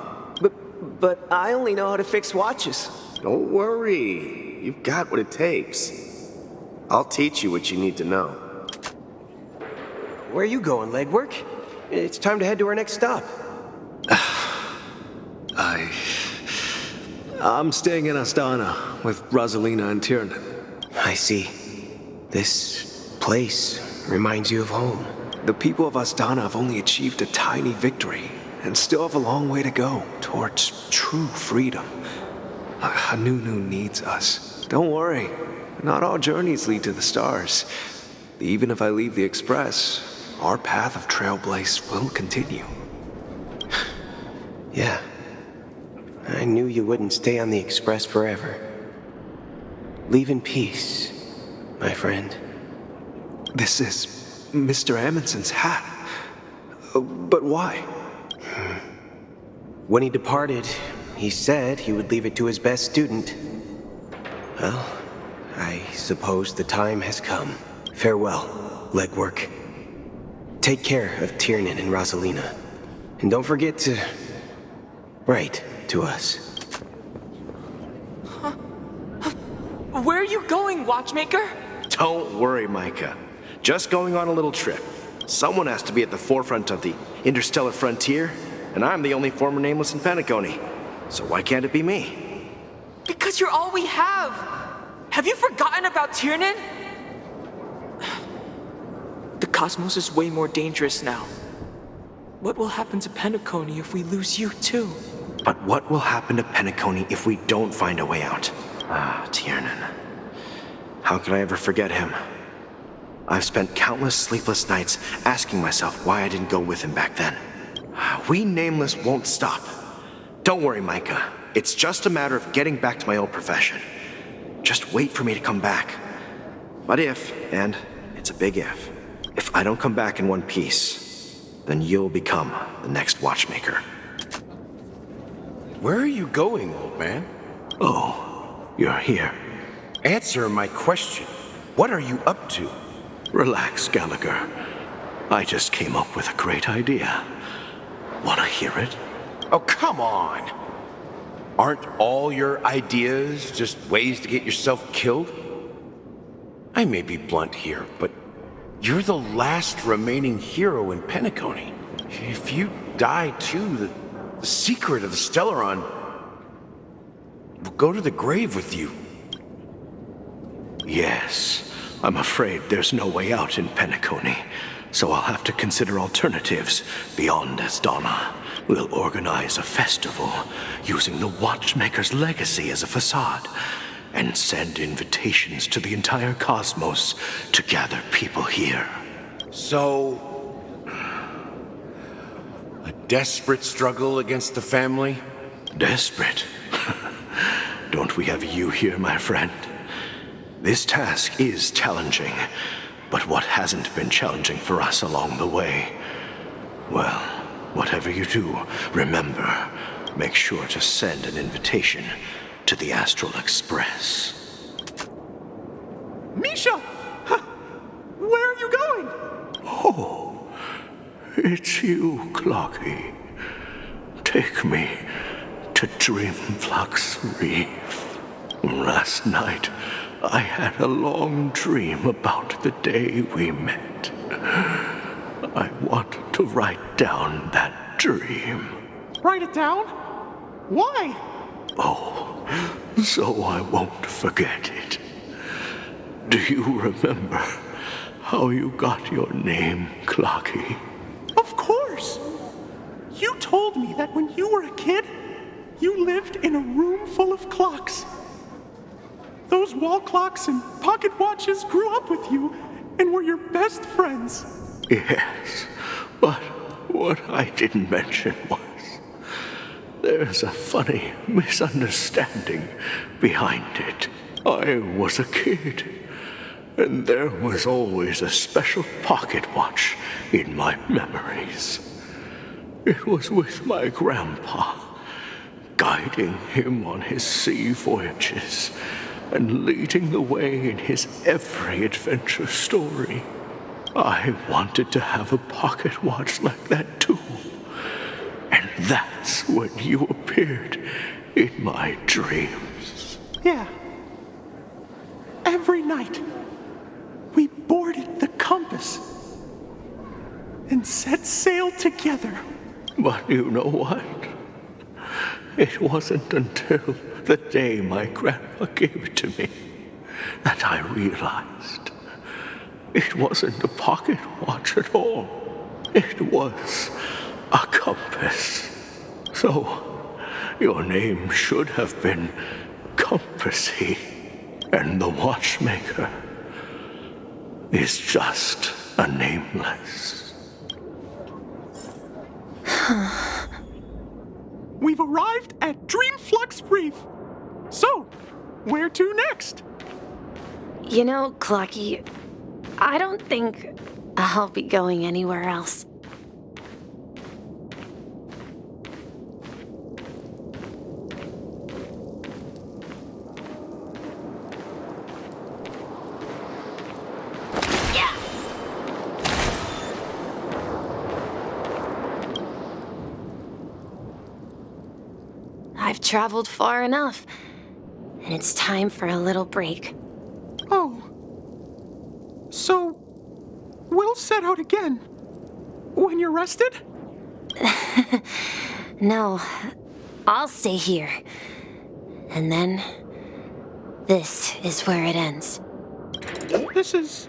S13: But I only know how to fix watches.
S12: Don't worry. You've got what it takes. I'll teach you what you need to know.
S13: Where are you going, legwork? It's time to head to our next stop. I'm staying in Astana with Rosalina and Tiernan. I see. This place reminds you of home. The people of Astana have only achieved a tiny victory and still have a long way to go towards true freedom. Hanunu needs us. Don't worry, not all journeys lead to the stars. Even if I leave the Express, our path of Trailblaze will continue.
S14: Yeah. I knew you wouldn't stay on the Express forever. Leave in peace, my friend.
S13: This is Mr. Amundsen's hat. But why?
S14: When he departed, he said he would leave it to his best student. Well, I suppose the time has come. Farewell, legwork. Take care of Tiernan and Rosalina. And don't forget to write to us.
S15: Where are you going, watchmaker?
S16: Don't worry, Micah. Just going on a little trip. Someone has to be at the forefront of the interstellar frontier, and I'm the only former nameless in Penacony. So why can't it be me?
S15: Because you're all we have. Have you forgotten about Tiernan? The cosmos is way more dangerous now. What will happen to Penacony if we lose you too?
S16: But what will happen to Penacony if we don't find a way out? Tiernan. How could I ever forget him? I've spent countless sleepless nights asking myself why I didn't go with him back then. We Nameless won't stop. Don't worry, Micah. It's just a matter of getting back to my old profession. Just wait for me to come back. But if, and it's a big if I don't come back in one piece, then you'll become the next watchmaker.
S6: Where are you going, old man?
S16: Oh, you're here.
S6: Answer my question. What are you up to?
S16: Relax, Gallagher. I just came up with a great idea. Wanna hear it?
S6: Oh, come on. Aren't all your ideas just ways to get yourself killed? I may be blunt here, but you're the last remaining hero in Penacony. If you die too, the secret of the Stellaron will go to the grave with you.
S16: Yes, I'm afraid there's no way out in Penacony, so I'll have to consider alternatives beyond Astana. We'll organize a festival using the Watchmaker's legacy as a facade and send invitations to the entire cosmos to gather people here.
S6: So, a desperate struggle against the family?
S16: Desperate? Don't we have you here, my friend? This task is challenging, but what hasn't been challenging for us along the way? Well, whatever you do, remember, make sure to send an invitation to the Astral Express.
S10: Me
S8: It's you, Clocky. Take me to Dreamflux Reef. Last night, I had a long dream about the day we met. I want to write down that dream.
S10: Write it down? Why?
S8: Oh, so I won't forget it. Do you remember how you got your name, Clocky?
S10: Of course! You told me that when you were a kid, you lived in a room full of clocks. Those wall clocks and pocket watches grew up with you and were your best friends.
S8: Yes, but what I didn't mention was there's a funny misunderstanding behind it. I was a kid, and there was always a special pocket watch in my memories. It was with my grandpa, guiding him on his sea voyages and leading the way in his every adventure story. I wanted to have a pocket watch like that too. And that's when you appeared in my dreams.
S10: Yeah. Every night, we boarded the compass and set sail together.
S8: But you know what? It wasn't until the day my grandpa gave it to me that I realized it wasn't a pocket watch at all. It was a compass. So, your name should have been Compassy, and the watchmaker is just a nameless.
S10: We've arrived at Dreamflux Reef. So, where to next?
S9: You know, Clocky, I don't think I'll be going anywhere else. I've traveled far enough, and it's time for a little break.
S10: Oh. So, we'll set out again. When you're rested?
S9: No, I'll stay here. And then, this is where it ends.
S10: This is...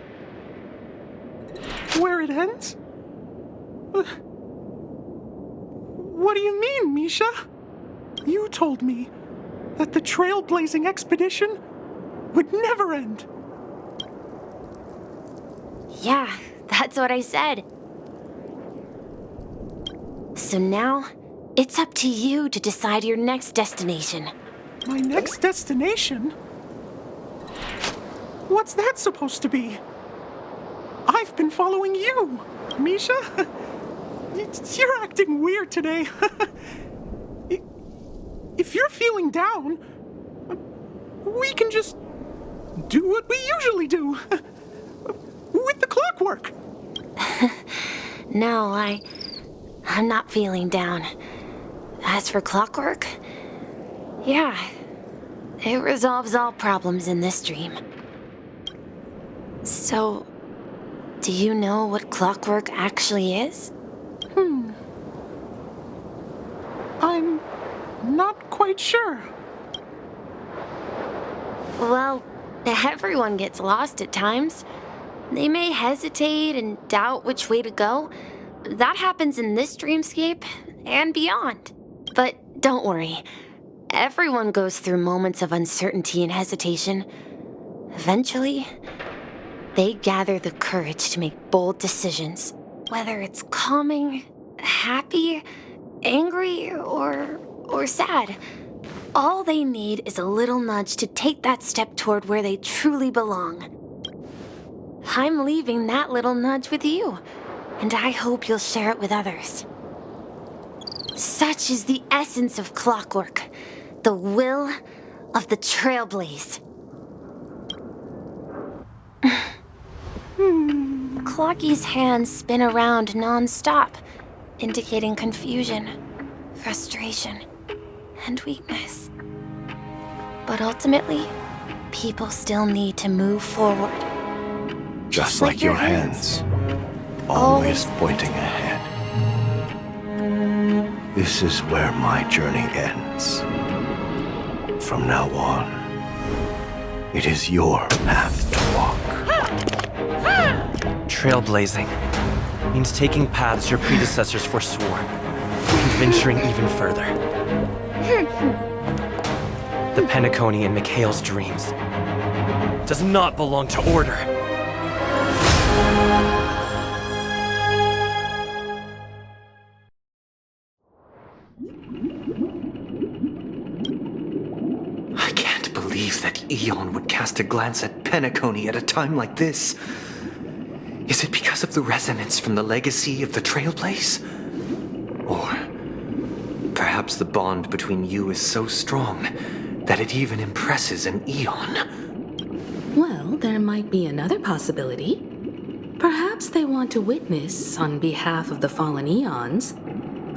S10: where it ends? What do you mean, Misha? You told me that the trailblazing expedition would never end.
S9: Yeah, that's what I said. So now, it's up to you to decide your next destination.
S10: My next destination? What's that supposed to be? I've been following you, Misha. You're acting weird today. If you're feeling down, we can just do what we usually do. With the clockwork.
S9: No, I'm not feeling down. As for clockwork, yeah, it resolves all problems in this dream. So, do you know what clockwork actually is?
S10: I'm not quite sure.
S9: Well, everyone gets lost at times. They may hesitate and doubt which way to go. That happens in this dreamscape and beyond. But don't worry. Everyone goes through moments of uncertainty and hesitation. Eventually, they gather the courage to make bold decisions. Whether it's calming, happy, angry, or sad. All they need is a little nudge to take that step toward where they truly belong. I'm leaving that little nudge with you, and I hope you'll share it with others. Such is the essence of clockwork, the will of the Trailblaze. Clocky's hands spin around non-stop, indicating confusion, frustration, and weakness. But ultimately, people still need to move forward.
S8: Just like your hands, always pointing ahead. This is where my journey ends. From now on, it is your path to walk.
S17: Trailblazing means taking paths your predecessors forswore, and venturing even further. The Penacony in Mikhail's dreams does not belong to Order.
S1: I can't believe that Eon would cast a glance at Penacony at a time like this. Is it because of the resonance from the legacy of the Trailblaze? Or perhaps the bond between you is so strong that it even impresses an Eon?
S3: Well, there might be another possibility. Perhaps they want to witness, on behalf of the fallen Eons,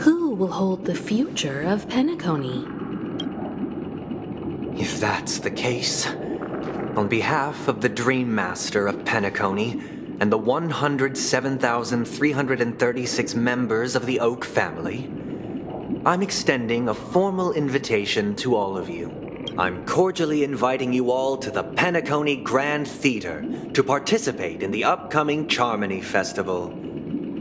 S3: who will hold the future of Penacony.
S1: If that's the case, on behalf of the Dream Master of Penacony and the 107,336 members of the Oak family, I'm extending a formal invitation to all of you. I'm cordially inviting you all to the Penacony Grand Theater to participate in the upcoming Charmony Festival.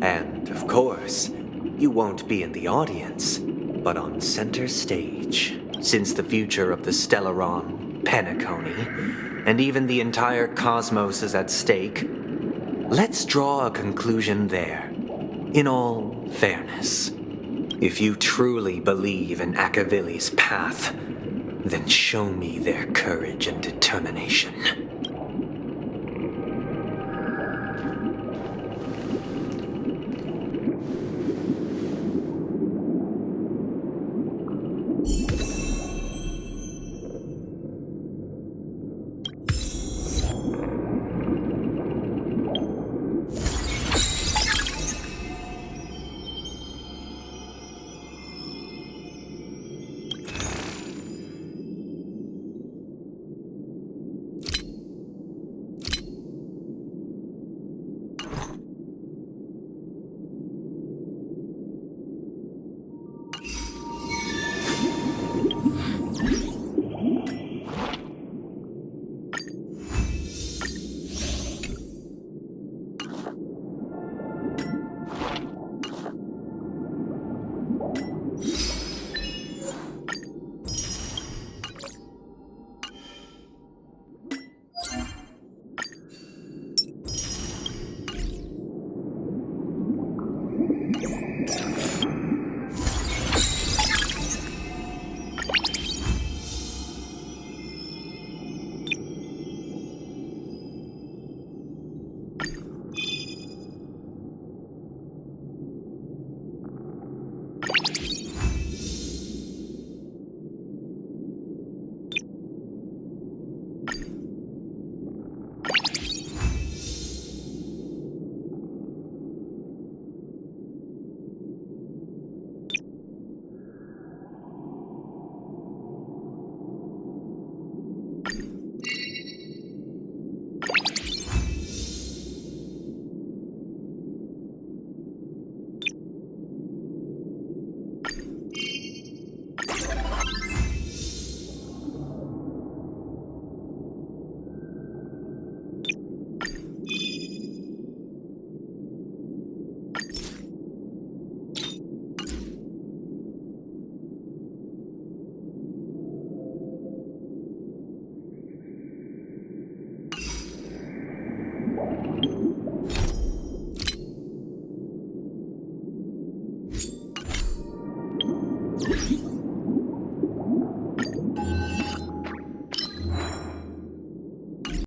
S1: And, of course, you won't be in the audience, but on center stage. Since the future of the Stellaron, Penacony, and even the entire cosmos is at stake, let's draw a conclusion there, in all fairness. If you truly believe in Akavili's path, then show me their courage and determination.